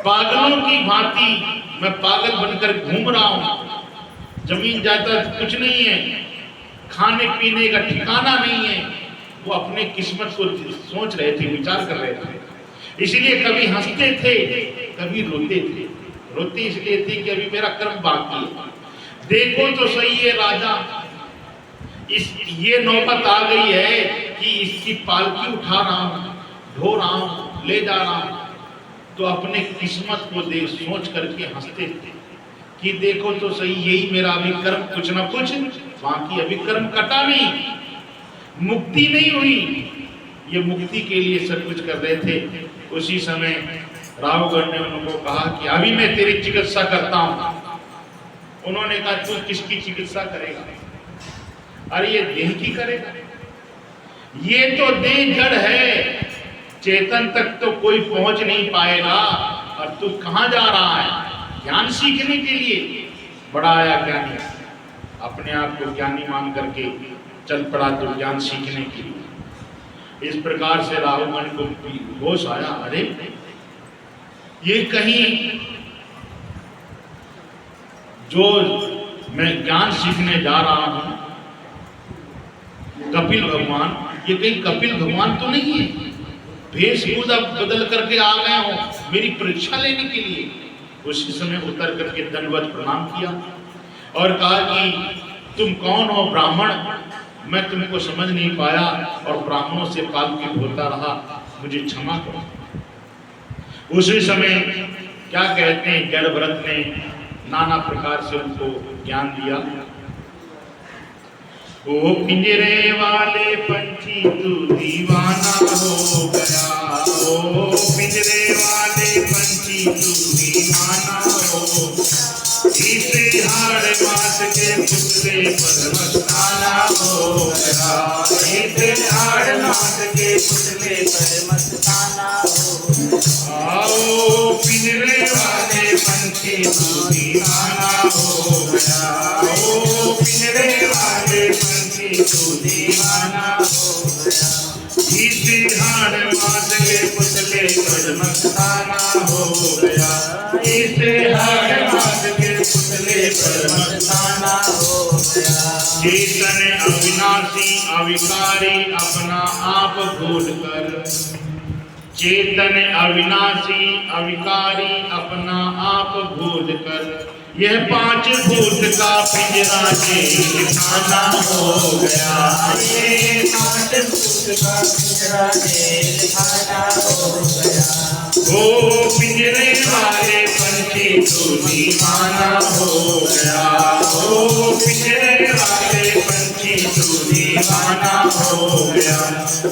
[SPEAKER 1] पागलों की भांति मैं पागल बनकर घूम रहा हूं। जमीन जायदाद कुछ नहीं है, खाने पीने का ठिकाना नहीं है। वो अपने किस्मत को सोच रहे थे, विचार कर रहे थे। इसलिए कभी हंसते थे, कभी रोते थे। रोते इसलिए थे कि अभी मेरा कर्म बाकी है। देखो तो सही है राजा, ये नौबत आ गई है कि इसकी पालकी उठा रहा हूं, ढो रहा हूं, ले जा रहा हूं। तो अपने किस्मत को देख सोच करके हंसते थे कि देखो तो सही, यही मेरा अभी कर्म कुछ ना कुछ बाकी, अभी कर्म कटा नहीं, मुक्ति नहीं हुई। ये मुक्ति के लिए सब कुछ कर रहे थे। उसी समय राहुगण ने उनको कहा कि अभी मैं तेरी चिकित्सा करता हूं। उन्होंने कहा, तू किसकी चिकित्सा करेगा? अरे ये देह की करेगा, ये तो देह जड़ है, चेतन तक तो कोई पहुंच नहीं पाएगा। और तू कहां जा रहा है? ज्ञान सीखने के लिए। बड़ा आया ज्ञानी, अपने आप को ज्ञानी मान करके चल पड़ा तो ज्ञान सीखने के लिए। इस प्रकार से राहुगण को होश आया, अरे ये कहीं जो मैं ज्ञान सीखने जा रहा हूं कपिल भगवान, ये कहीं कपिल भगवान तो नहीं है, वेशभूषा बदल करके आ गए हो मेरी परीक्षा लेने के लिए। उसी समय उतर करके दंडवत प्रणाम किया और कहा कि तुम कौन हो ब्राह्मण, मैं तुमको समझ नहीं पाया और ब्राह्मणों से कालकीट होता रहा, मुझे क्षमा करो। उसी समय क्या कहते हैं, जड़ व्रत ने नाना प्रकार से उनको ज्ञान दिया। ओ पिंजरे वाले पंछी तू दीवाना हो गया, ओ पिंजरे वाले पंछी तू दीवाना हो, इसे हाड़ मास के पुतले पर मस्ताना हो गया, इसे हाड़ मास के पुतले पर मस्ताना हो। आओ पिंजरे वाले पंछी तू दीवाना हो गया, ओ पिंजरे वाले पंछी तू दीवाना हो गया, इसे हाड़ मास के पुतले पर मस्ताना हो गया, इसे हाड़ मास के पुतले पर मस्ताना हो गया। चेतन अविनाशी अविकारी अपना आप भूल कर, चेतन अविनाशी अविकारी अपना आप भूल कर, यह पांच भूत का पिंजरा जेल खाना हो गया, ये पांच भूत का पिंजरा जेल खाना हो गया। ओ पिंजरे वाले पंछी तू दीवाना हो गया, ओ पिंजरे वाले पंछी तू दीवाना हो गया,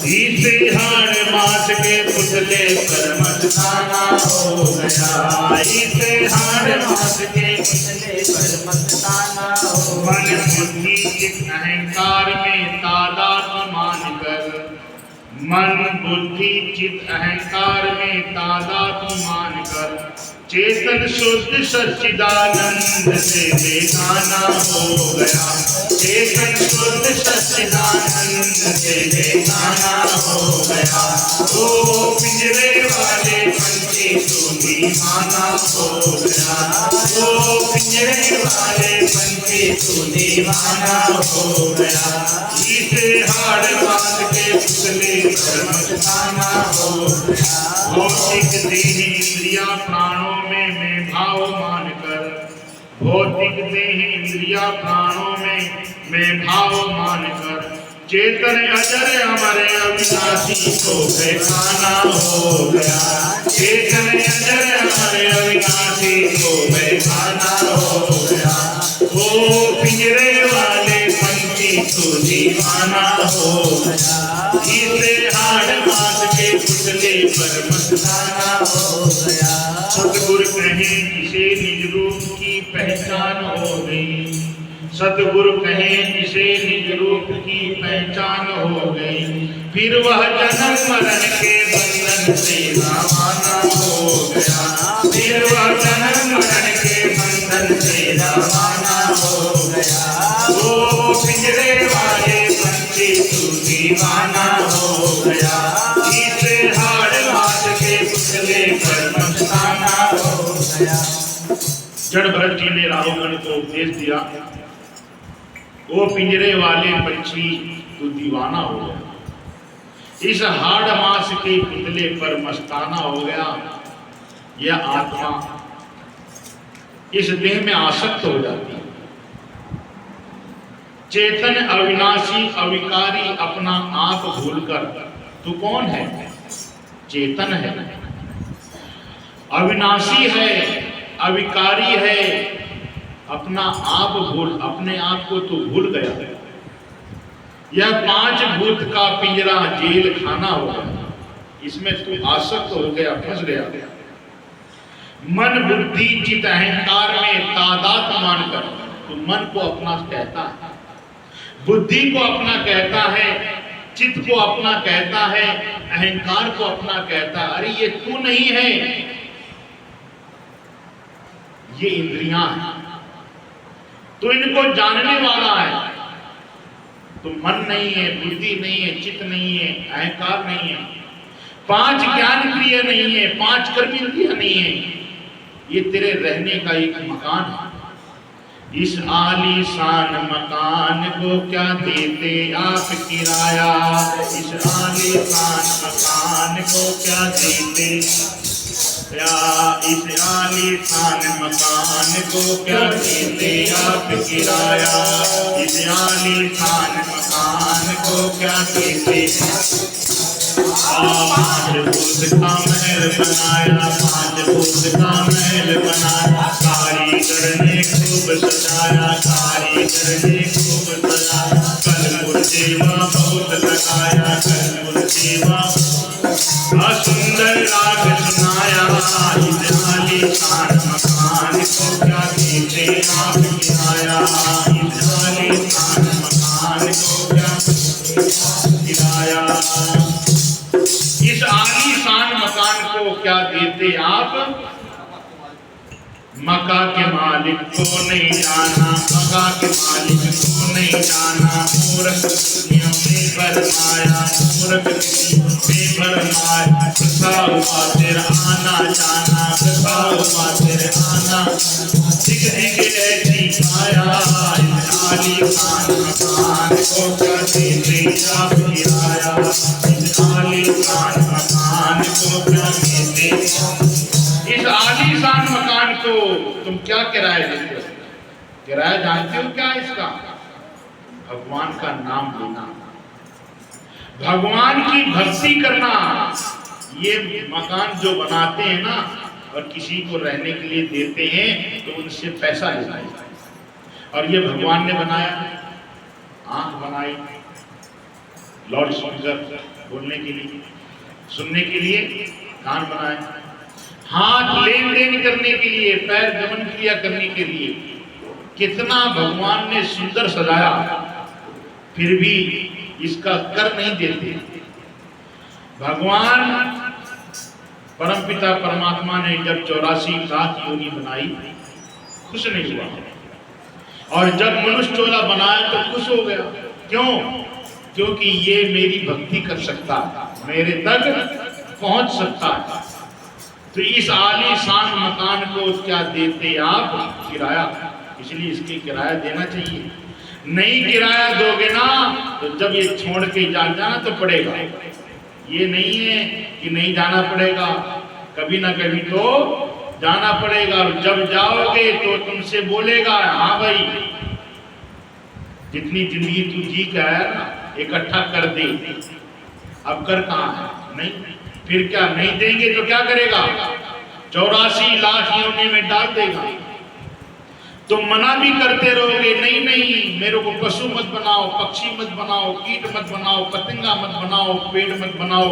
[SPEAKER 1] इसे हाड़ मास के पुतले पर मस्ताना हो गया, इसे हाड़ मास के पुतले पर मस्ताना हो। मन बुद्धि चित्त अहंकार में तादात्म्य मानकर, मन बुद्धि चित्त अहंकार में तादात्म्य मानकर, चेतन शुद्ध सच्चिदानंद से बेगाना हो गया, चेतन शुद्ध सच्चिदानंद से बेगाना हो गया। ओ पिंजरे वाले पंछी तू दीवाना हो गया, ओ पिंजरे वाले पंछी तू दीवाना हो गया, इसे हाड़ मास के पुतले पर मस्ताना हो गया। भौतिक देह इंद्रिया प्राणों में मैं भाव मानकर, भौतिक देह इंद्रिया प्राणों में मैं भाव मानकर, चेतन अजर अमर अविनाशी को बेगाना हो गया, चेतन अजर अमर अविनाशी को बेगाना हो गया। ओ पिंजरे वाले पंछी तू दीवाना हो गया, इसे हाड़ मास के पुतले पर मस्ताना हो गया। सतगुरु कहे जिसे निज रूप की पहचान हो गई, सतगुरु कहे जिसे निज रूप की पहचान हो गई, फिर वह जन्म मरण के बंधन से रवाना हो गया, फिर वह जन्म मरण के बंधन से रवाना हो गया। ओ पिंजरे वाले पंछी तू दीवाना हो गया, इसे हाड़ मास के पुतले पर मस्ताना हो गया। जड़ भरत जी ने राहुगण को उपदेश दिया, वो पिंजरे वाले पंछी तू दीवाना हो गया, इस हाड़ मास के पुतले पर मस्ताना हो गया। यह आत्मा इस देह में आसक्त हो जाती है। चेतन अविनाशी अविकारी अपना आप भूलकर, तू कौन है? चेतन है, अविनाशी है, अविकारी है, अपना आप भूल, अपने आप को तू भूल गया। यह पांच भूत का पिंजरा जेल खाना होगा, इसमें तू आसक्त हो गया, फंस गया। मन बुद्धि चित्त अहंकार में तादात्म्य मानकर तू मन को अपना कहता है, बुद्धि को अपना कहता है, चित्त को अपना कहता है, अहंकार को अपना कहता है। अरे ये तू नहीं है, ये इंद्रियां हैं, तो इनको जानने वाला है। तो मन नहीं है, बुद्धि नहीं है, चित्त नहीं है, अहंकार नहीं है, 5 ज्ञान क्रिया नहीं है, 5 कर्म इंद्रियां नहीं है, ये तेरे रहने का एक मकान है। इस आलीशान मकान को क्या देते आप किराया, इस आलीशान मकान को क्या देते, क्या इस आलीशान मकान को क्या देते आप किराया, इस आलीशान मकान को क्या देते। 5 फुट का महल बनाया, 5 फुट का महल बनाया, कारीगर ने खूब सजाया, कारीगर ने खूब सजाया, कल सेवा बहुत लगाया, कल सेवा सुंदर राग सुनाया। इस आलीशान मकान को क्या देते आप किराया, इस आलीशान मकान को क्या किराया, इस आलीशान मकान को क्या देते आप। मक्का के मालिक को नहीं जाना, मक्का के मालिक को नहीं जाना, मूर्ख दुनिया में भरमाया, मूर्ख में भरमाया, प्रथा हुआ तेरा आना जाना, प्रथा हुआ तेरा आना, दिख दिख ऐसी पाया। इस आलीशान मकान को क्या देते आप किराया, इस आलीशान मकान को क्या देते। इस आलीशान मकान को तुम क्या किराया देते हो? किराया जानते हो क्या इसका? भगवान का नाम लेना, भगवान की भक्ति करना। ये मकान जो बनाते हैं ना और किसी को रहने के लिए देते हैं तो उनसे पैसा लेना है। और ये भगवान ने बनाया, आंख बनाई, लाउड स्पीकर बोलने के लिए, सुनने के लिए कान बनाए, हाथ लेन देन करने के लिए, पैर गमन क्रिया करने के लिए। कितना भगवान ने सुंदर सजाया, फिर भी इसका कर नहीं देते। भगवान परमपिता परमात्मा ने जब 84 लाख योनि बनाई, खुश नहीं हुआ, और जब मनुष्य चोला बनाया तो खुश हो गया। क्यों? क्योंकि ये मेरी भक्ति कर सकता है, मेरे तक पहुंच सकता है। तो इस आलीशान मकान को क्या देते आप किराया, इसलिए इसकी किराया देना चाहिए। नहीं किराया दोगे ना तो जब ये छोड़ के जाना तो पड़ेगा। ये नहीं है कि नहीं जाना पड़ेगा, कभी ना कभी तो जाना पड़ेगा। और जब जाओगे तो तुमसे बोलेगा, हाँ भाई जितनी जिंदगी तू जी के आया ना इकट्ठा कर दे, अब कर कहाँ है? नहीं, फिर क्या नहीं देंगे तो क्या करेगा? 84 लाख योनि में डाल देगा। तो मना भी करते रहोगे, नहीं नहीं मेरे को पशु मत बनाओ, पक्षी मत बनाओ, कीट मत बनाओ, पतंगा मत बनाओ, पेड़ मत बनाओ,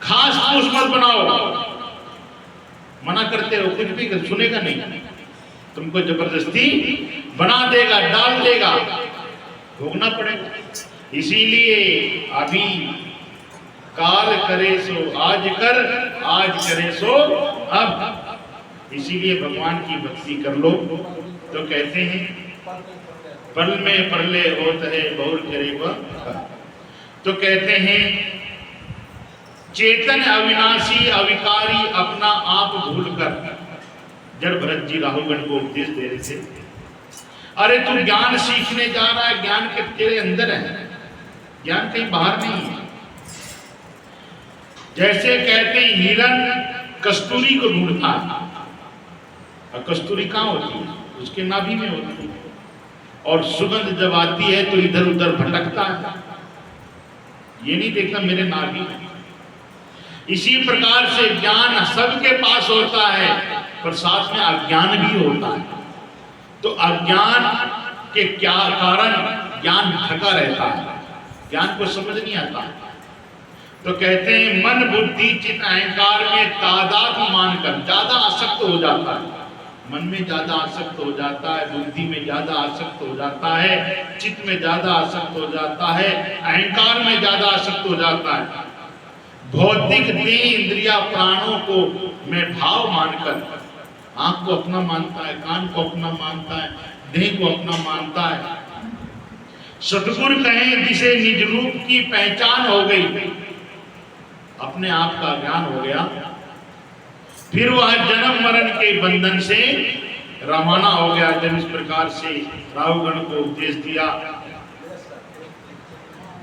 [SPEAKER 1] घास फूस मत बनाओ। मना करते रहो, कुछ भी कर, सुनेगा नहीं, तुमको जबरदस्ती बना देगा, डाल देगा, भोगना पड़ेगा। इसीलिए अभी काल करे सो आज कर, आज करे सो अब। इसीलिए भगवान की भक्ति कर लो। तो कहते हैं पल में परले होत है बहुर करे वह। तो कहते हैं चेतन अविनाशी अविकारी अपना आप भूलकर, जड़ भरत जी राहुलगढ़ को उपदेश दे रहे थे, अरे तू ज्ञान सीखने जा रहा है, ज्ञान के तेरे अंदर है, ज्ञान कहीं बाहर नहीं है। जैसे कहते हैं हिरण कस्तूरी को ढूंढता है, और कस्तूरी कहाँ होती है? उसके नाभि में होती है, और सुगंध जब आती है तो इधर उधर भटकता है, ये नहीं देखता मेरे नाभि में। इसी प्रकार से ज्ञान सबके पास होता है, पर साथ में अज्ञान भी होता है। तो अज्ञान के क्या कारण ज्ञान ढका रहता है, ज्ञान को समझ नहीं आता। तो कहते हैं मन बुद्धि चित्त अहंकार में तादात्म्य मानकर ज्यादा आसक्त हो जाता है, मन में ज्यादा आसक्त हो जाता है, बुद्धि में ज्यादा आसक्त हो जाता है, चित्त में ज्यादा आसक्त हो जाता है, अहंकार में ज्यादा आसक्त हो जाता है। भौतिक देह इंद्रिया प्राणों को मैं भाव मानकर, आंख को अपना मानता है, कान को अपना मानता है, देह को अपना मानता है, सतगुरु कहें जिसे निज रूप की पहचान हो गई, अपने आप का ज्ञान हो गया, फिर वह जन्म मरण के बंधन से रवाना हो गया। जब इस प्रकार से राहुगण को उपदेश दिया,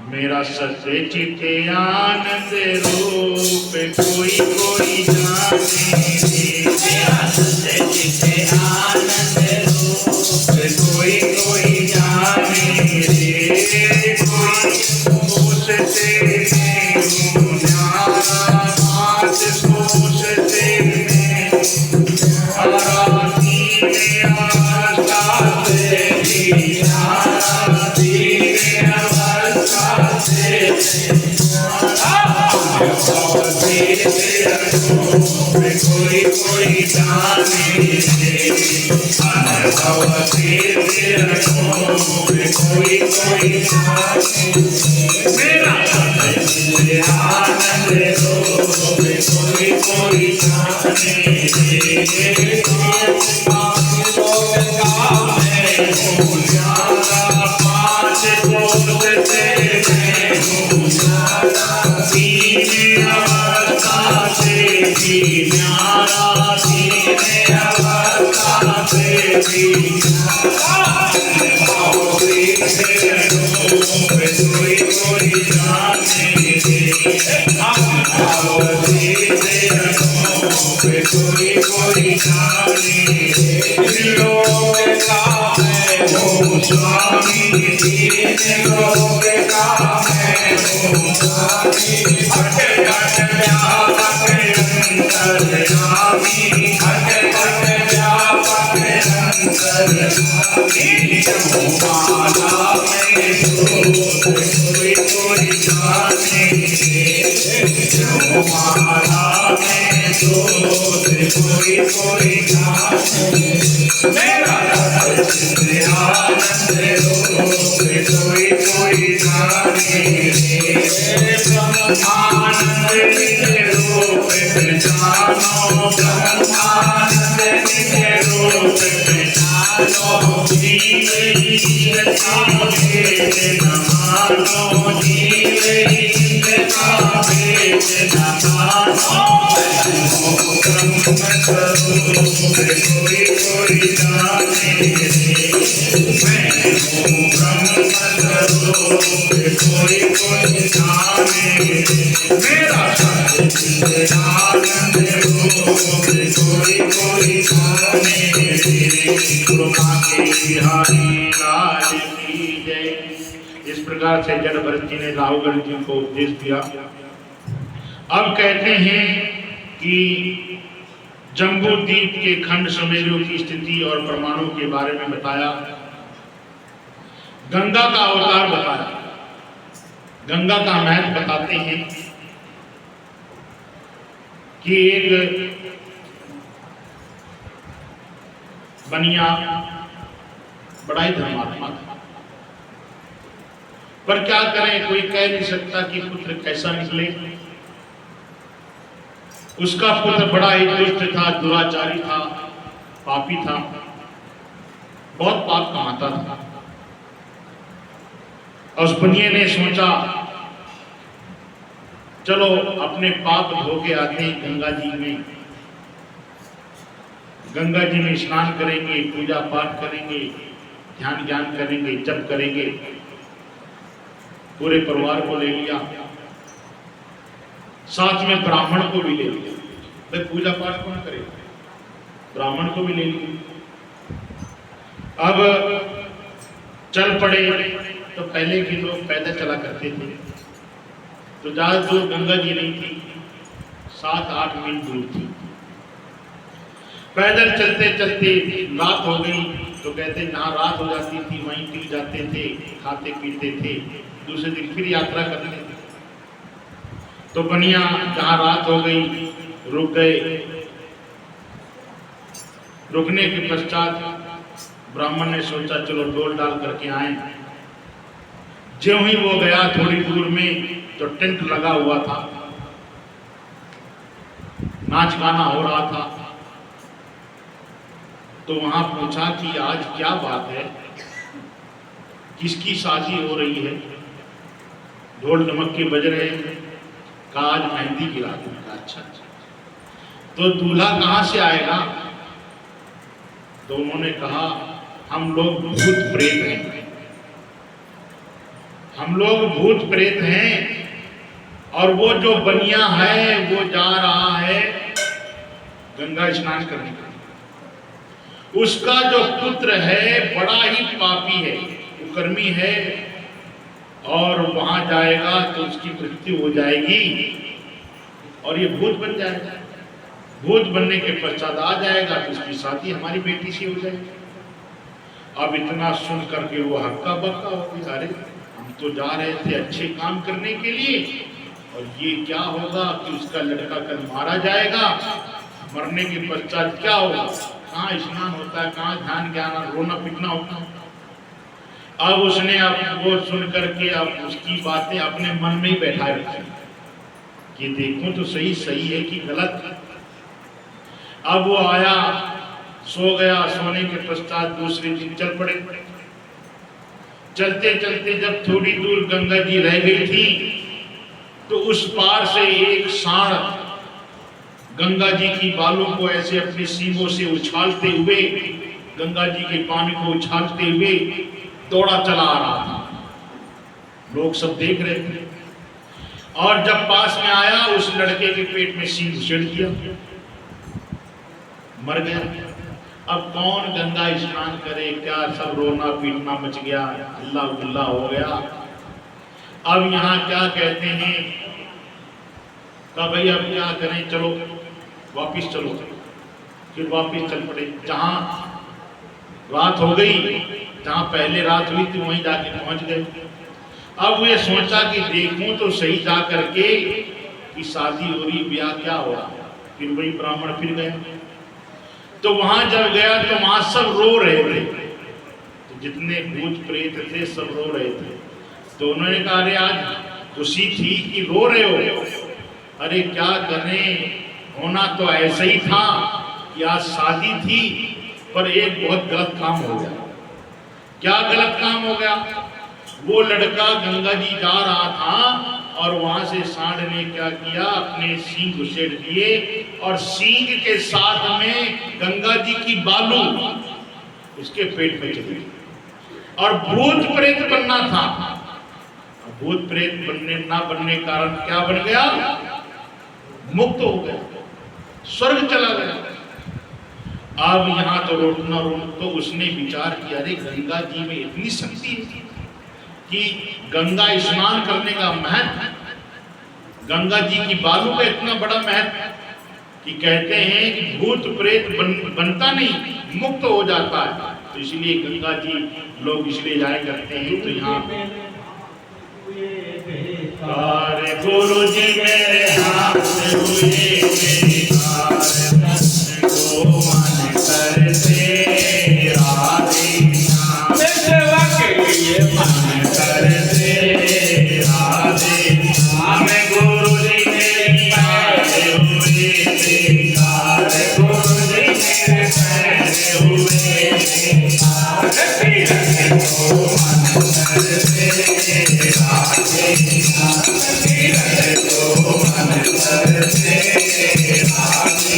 [SPEAKER 1] मेरा सत्य चित आनंद रूप कोई कोई जाने, मेरा सत्य चित आनंद रूप कोई कोई जाने रे, कोई सोचते न्यारा बात सोचते कोई कोई जाने कोई कोई जाने, मेरा आनंद कोई कोई जाने इस प्रकार से जड़ भरत जी ने राहुगण जी को उपदेश दिया। अब कहते हैं कि जम्बू द्वीप के खंड सुमेरु की स्थिति और परमाणु के बारे में बताया, गंगा का अवतार बताया, गंगा का महत्व बताते हैं कि एक बनिया बड़ा ही धर्मात्मा था, पर क्या करें, कोई कह नहीं सकता कि पुत्र कैसा निकले। उसका पुत्र बड़ा ही दुष्ट था, दुराचारी था, पापी था, बहुत पाप कमाता था। उस बनिए ने सोचा चलो अपने पाप धो के आते हैं गंगा जी में, गंगा जी में स्नान करेंगे, पूजा पाठ करेंगे, ध्यान ज्ञान करेंगे, जप करेंगे। पूरे परिवार को ले लिया, साथ में ब्राह्मण को भी ले लिया। भाई पूजा पाठ कौन करेगा, ब्राह्मण को भी ले लिया। अब चल पड़े। तो पहले के लोग पैदल चला करते थे, तो ज्यादा दूर गंगा जी नहीं थी, 7-8 मील दूर थी। पैदल चलते चलते रात हो गई, तो कहते जहाँ रात हो जाती थी वहीं टिक जाते थे, खाते पीते थे, दूसरे दिन फिर यात्रा करते थे। तो बनिया जहाँ रात हो गई रुक गए। रुकने के पश्चात ब्राह्मण ने सोचा चलो डोल डाल करके आए। ज्यों ही वो गया थोड़ी दूर में तो टेंट लगा हुआ था, नाच गाना हो रहा था। तो वहां पूछा कि आज क्या बात है, किसकी शादी हो रही है, ढोल ढमक के बज रहे हैं, कहा आज मेहंदी की रात है। अच्छा, तो दूल्हा कहाँ से आएगा? तो उन्होंने कहा हम लोग भूत प्रेत हैं, हम लोग भूत प्रेत हैं, और वो जो बनिया है वो जा रहा है गंगा स्नान करने के लिए। उसका जो पुत्र है बड़ा ही पापी है, कुकर्मी है, और वहां जाएगा तो उसकी मृत्यु हो जाएगी और ये भूत बन जाएगा। भूत बनने के पश्चात आ जाएगा तो उसकी शादी हमारी बेटी से हो जाएगी। अब इतना सुन करके वो हक्का बक्का हो गया, अरे हम तो जा रहे थे अच्छे काम करने के लिए, और ये क्या होगा कि उसका लड़का कल मारा जाएगा, मरने के पश्चात क्या होगा, कहाँ स्नान होता है, कहाँ ध्यान ज्ञान, रोना पिटना होता। अब उसने अब वो सुन करके अब उसकी बातें अपने मन में ही बैठा रखी कि देखूं तो सही सही है कि गलत। अब वो आया, सो गया, सोने के पश्चात दूसरे दिन चल पड़े। चलते चलते जब थोड़ी दूर गंगा जी रह गई थी तो उस पार से एक सांड गंगा जी की बालों को ऐसे अपने सींगों से उछालते हुए, गंगा जी के पानी को उछालते हुए दौड़ा चला आ रहा था। लोग सब देख रहे थे, और जब पास में आया उस लड़के के पेट में सींग घुसेड़ दिया, मर गया। अब कौन गंगा स्नान करे, क्या सब रोना पीटना मच गया, हल्ला गुल्ला हो गया। अब यहाँ क्या कहते हैं, कहा भाई अब क्या करें, चलो वापिस चलो। फिर वापिस चल पड़े, जहाँ रात हो गई, जहाँ पहले रात हुई थी वहीं जाके पहुंच गए। अब वे सोचा कि देखूं तो सही जा करके कि शादी हो रही, ब्याह क्या हो रहा। फिर वही ब्राह्मण फिर गए, तो वहां जब गया तो वहां सब रो रहे थे, तो जितने भूत प्रेत थे सब रो रहे थे। तो उन्होंने कहा अरे आज खुशी थी कि रो रहे हो, अरे क्या करें, होना तो ऐसा ही था कि आज शादी थी, पर एक बहुत गलत काम हो गया। क्या गलत काम हो गया? वो लड़का गंगा जी जा रहा था और वहां से सांड ने क्या किया, अपने सींग घुसेड़ दिए और सींग के साथ में गंगा जी की बालू उसके पेट में चली, और भूत प्रेत बनना था। भूत प्रेत बनने ना बनने कारण क्या बन गया, मुक्त हो गया, स्वर्ग चला गया। अब यहाँ तो रोटना रोट, तो उसने विचार किया अरे गंगा जी में इतनी शक्ति है कि गंगा स्नान करने का महत्व, गंगा जी की बालू का इतना बड़ा महत्व कि कहते हैं कि भूत प्रेत बनता नहीं, मुक्त हो जाता है। तो इसलिए गंगा जी लोग इसलिए जाया करते हैं। तो यहाँ गुरु जी मेरे हाथ हुए, मेरी को मन करते राधे सेवा के लिए मन करते राधे। हमें गुरु जी मेरे पैरे हुए, गुरु जी मेरे पैरे हुए, को मन करते राधे, को मन करते राधे।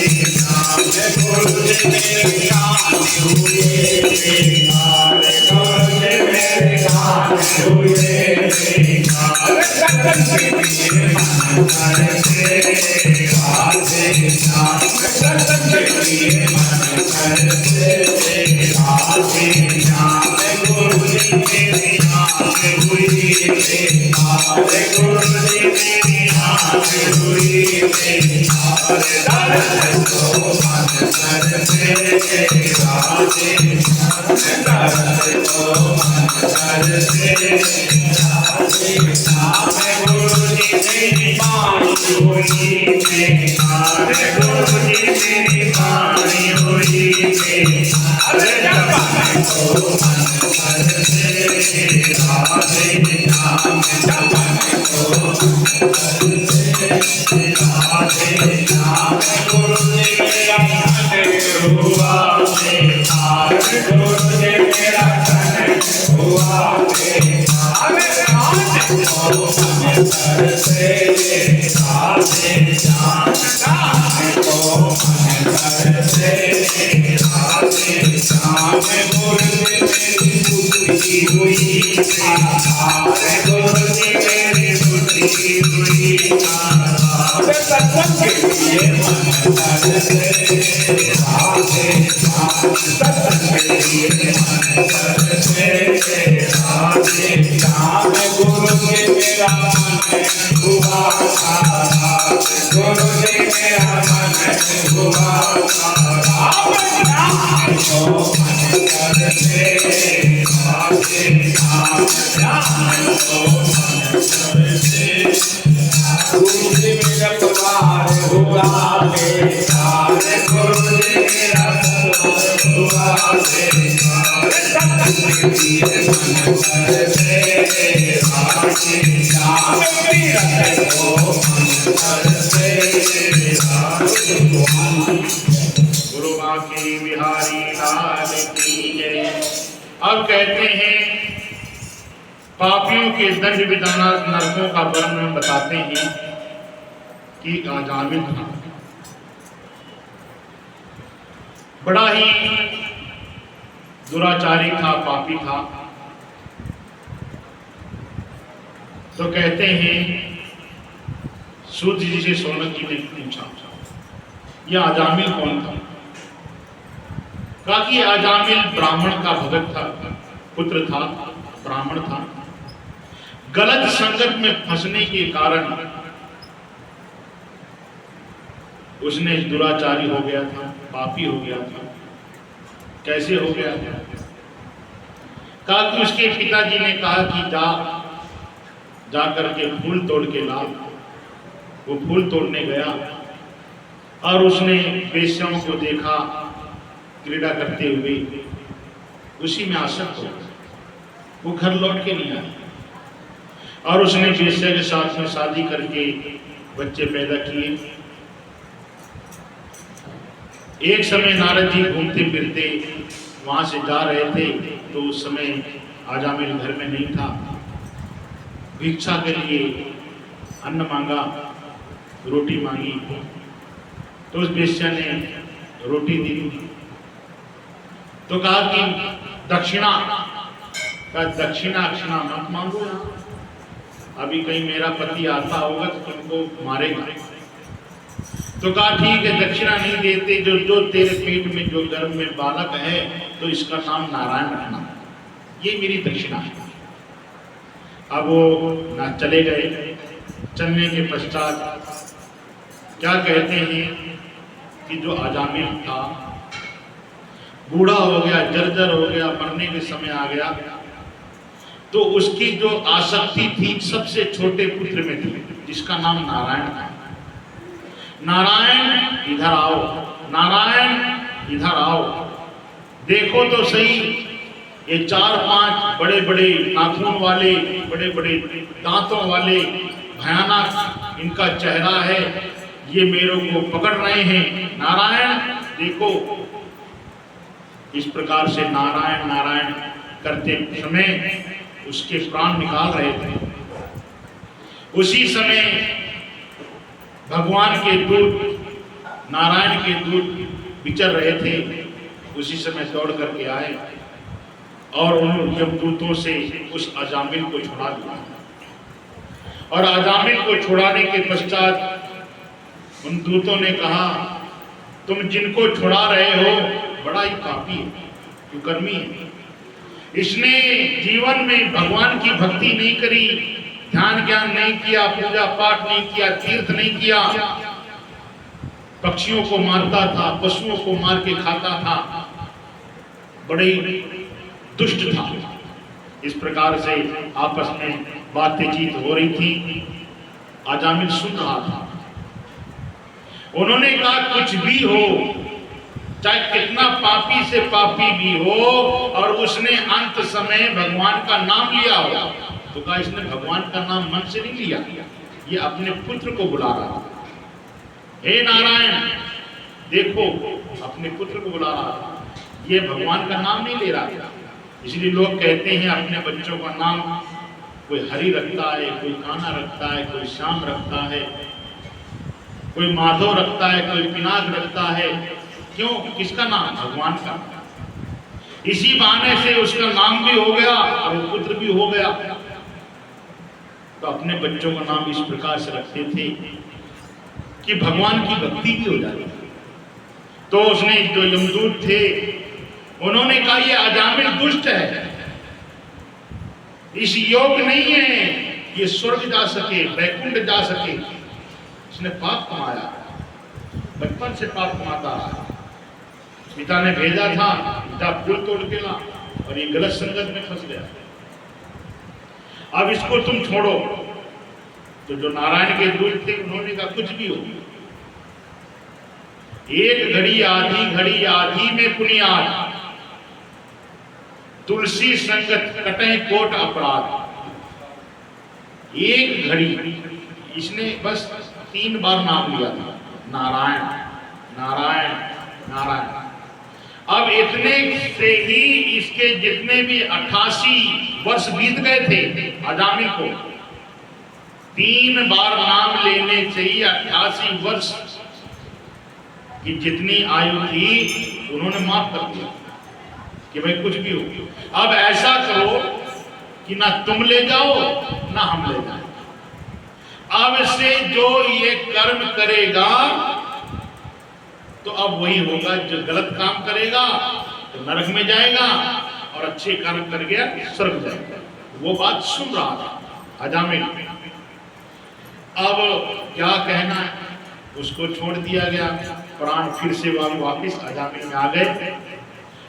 [SPEAKER 1] गुरु जी मेरे कान हुए, गुरु जी मेरे कान हुए, मन करते राधे, मन करते राधे। गुरु जी मेरे कान हुए, गुरु जी मेरे कान हुए, को मन करते राधे, को मन करते राधे। गुरु जी मेरी वाणी हुई, गुरु जी मेरी वाणी हुई, को मन करते राधे, को राधे। गुरु जी मेरा धन हुआ, गुरु जी मेरा धन हुआ,
[SPEAKER 2] करते राधे श्याम को मन करते राधे श्याम गुरुदेव मेरी बुद्धि हुई आधार गुरुदेव मेरी बुद्धि हुई आधार सत्संग के लिए मन करते राधे श्याम सत्संग के लिए मन करते राधे श्याम गुरु के मेरा मन हुआ गुरु जी मेरा मन हुआ को मन करते राधे श्याम को मन करते गुरु जी मेरा परिवार हुआ बेकार गुरु जी मेरा परिवार हुआ बेकार सत्संग के लिए मन करते राधे श्याम तीरथ को मन करते
[SPEAKER 1] गुरु बांके बिहारी लाल की जय। अब कहते हैं पापियों के दंड विधान नरकों का वर्णन बताते हैं कि अजामिल था, बड़ा ही दुराचारी था, पापी था। तो कहते हैं सूत जी से सोनक जी ने पूछा यह अजामिल कौन था? कहा कि अजामिल ब्राह्मण का भगत था, पुत्र था, ब्राह्मण था। गलत संगत में फंसने के कारण उसने दुराचारी हो गया था, पापी हो गया था। कैसे हो गया था? कहा कि उसके पिताजी ने कहा कि जा करके फूल तोड़ के ला। वो फूल तोड़ने गया और उसने वेश्याओं को देखा क्रीड़ा करते हुए, उसी में आसक्त हो गया। वो घर लौट के नहीं आया और उसने वेश्या के साथ में शादी करके बच्चे पैदा किए। एक समय नारद जी घूमते फिरते वहां से जा रहे थे, तो उस समय अजामिल घर में नहीं था। भिक्षा के लिए अन्न मांगा, रोटी मांगी, तो उस वेश्या ने रोटी दी। तो कहा कि दक्षिणा अक्षिणा मत मांगो, अभी कहीं मेरा पति आता होगा तो तुमको मारेगा। तो कहा ठीक है, दक्षिणा नहीं देते, जो तेरे पेट में जो गर्भ में बालक है तो इसका नाम नारायण रखना, ये मेरी दक्षिणा है। अब वो ना चले गए। चलने के पश्चात क्या कहते हैं कि जो अजामिल था बूढ़ा हो गया, जर्जर हो गया, मरने के समय आ गया। तो उसकी जो आसक्ति थी सबसे छोटे पुत्र में थी, जिसका नाम नारायण था। नारायण इधर आओ, नारायण इधर आओ, देखो तो सही, ये 4-5 बड़े बड़े नाखून वाले, बड़े बड़े दांतों वाले, भयानक इनका चेहरा है, ये मेरे को पकड़ रहे हैं। नारायण देखो। इस प्रकार से नारायण नारायण करते समय उसके प्राण निकाल रहे थे। उसी समय भगवान के दूत, नारायण के दूत विचर रहे थे। उसी समय दौड़ करके आए और उन यमदूतों से उस अजामिल को छुड़ा दिया। और अजामिल को छुड़ाने के पश्चात उन दूतों ने कहा तुम जिनको छुड़ा रहे हो बड़ा ही पापी है, कुकर्मी है। इसने जीवन में भगवान की भक्ति नहीं करी, ध्यान ज्ञान नहीं किया, पूजा पाठ नहीं किया, तीर्थ नहीं किया, पक्षियों को मारता था, पशुओं को मार के खाता था, बड़े दुष्ट था। इस प्रकार से आपस में बातचीत हो रही थी। अजामिल सुन रहा था। उन्होंने कहा कुछ भी हो, चाहे कितना पापी से पापी भी हो, और उसने अंत समय भगवान का नाम लिया हो, तो कहा इसने भगवान का नाम मन से नहीं लिया, ये अपने पुत्र को बुला रहा था। हे नारायण देखो, अपने पुत्र को बुला रहा था, ये भगवान का नाम नहीं ले रहा था। इसलिए लोग कहते हैं अपने बच्चों का नाम कोई हरि रखता है, कोई कान्हा रखता है, कोई श्याम रखता है, कोई माधव रखता है, कोई पिनाक रखता है। क्यों? किसका नाम? भगवान का। इसी बहाने से उसका नाम भी हो गया और पुत्र भी हो गया। तो अपने बच्चों का नाम इस प्रकार से रखते थे कि भगवान की भक्ति भी हो जाती। तो उसने जो यमदूत थे उन्होंने कहा ये अजामिल दुष्ट है, इस योग नहीं है ये स्वर्ग जा सके, वैकुंठ जा सके। इसने पाप कमाया, बचपन से पाप कमाता है। पिता ने भेजा था, पिता पुल तोड़ के ला और ये गलत संगत में फंस गया। अब इसको तुम छोड़ो। तो जो नारायण के दूत थे उन्होंने कहा कुछ भी हो, एक घड़ी आधी में पुनियाद, तुलसी संगत कटे कोट अपराध। एक घड़ी इसने बस 3 बार नाम लिया था, नारायण नारायण नारायण। अब इतने से ही इसके जितने भी 88 वर्ष बीत गए थे अजामिल को। 3 बार नाम लेने से ही 88 वर्ष की जितनी आयु थी उन्होंने माफ कर दिया कि भाई कुछ भी हो। अब ऐसा करो कि ना तुम ले जाओ ना हम ले जाए। अब से जो ये कर्म करेगा तो अब वही होगा, जो गलत काम करेगा तो नरक में जाएगा और अच्छे कर्म कर गया स्वर्ग जाएगा। वो बात सुन रहा था अजामिल। अब क्या कहना है, उसको छोड़ दिया गया। प्राण फिर से वापिस अजामिल में आ गए।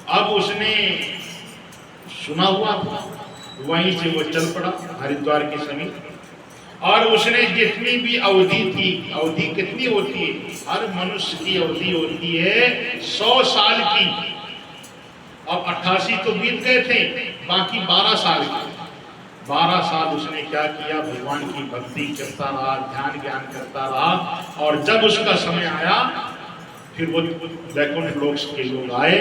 [SPEAKER 1] अब उसने सुना हुआ था, वहीं से वो चल पड़ा हरिद्वार के समीप। और उसने जितनी भी अवधि थी, अवधि कितनी होती है? हर मनुष्य की अवधि होती है 100 साल की। अब 88 तो बीत गए थे, बाकी 12 साल की। 12 साल उसने क्या किया? भगवान की भक्ति करता रहा, ध्यान ज्ञान करता रहा। और जब उसका समय आया फिर वो वैकुंठ लोक के लोग आए,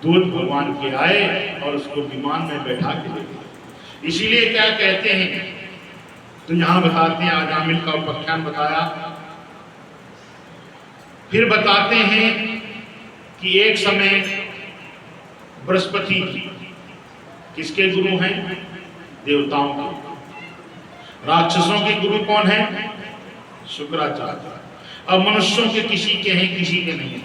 [SPEAKER 1] दूत भगवान के आए और उसको विमान में बैठा के ले गए। इसीलिए क्या कहते हैं, तो यहां बताते हैं अजामिल का उपाख्यान बताया। फिर बताते हैं कि एक समय बृहस्पति किसके गुरु हैं? देवताओं के। राक्षसों के गुरु कौन है? शुक्राचार्य। अब मनुष्यों के किसी के हैं, किसी के नहीं।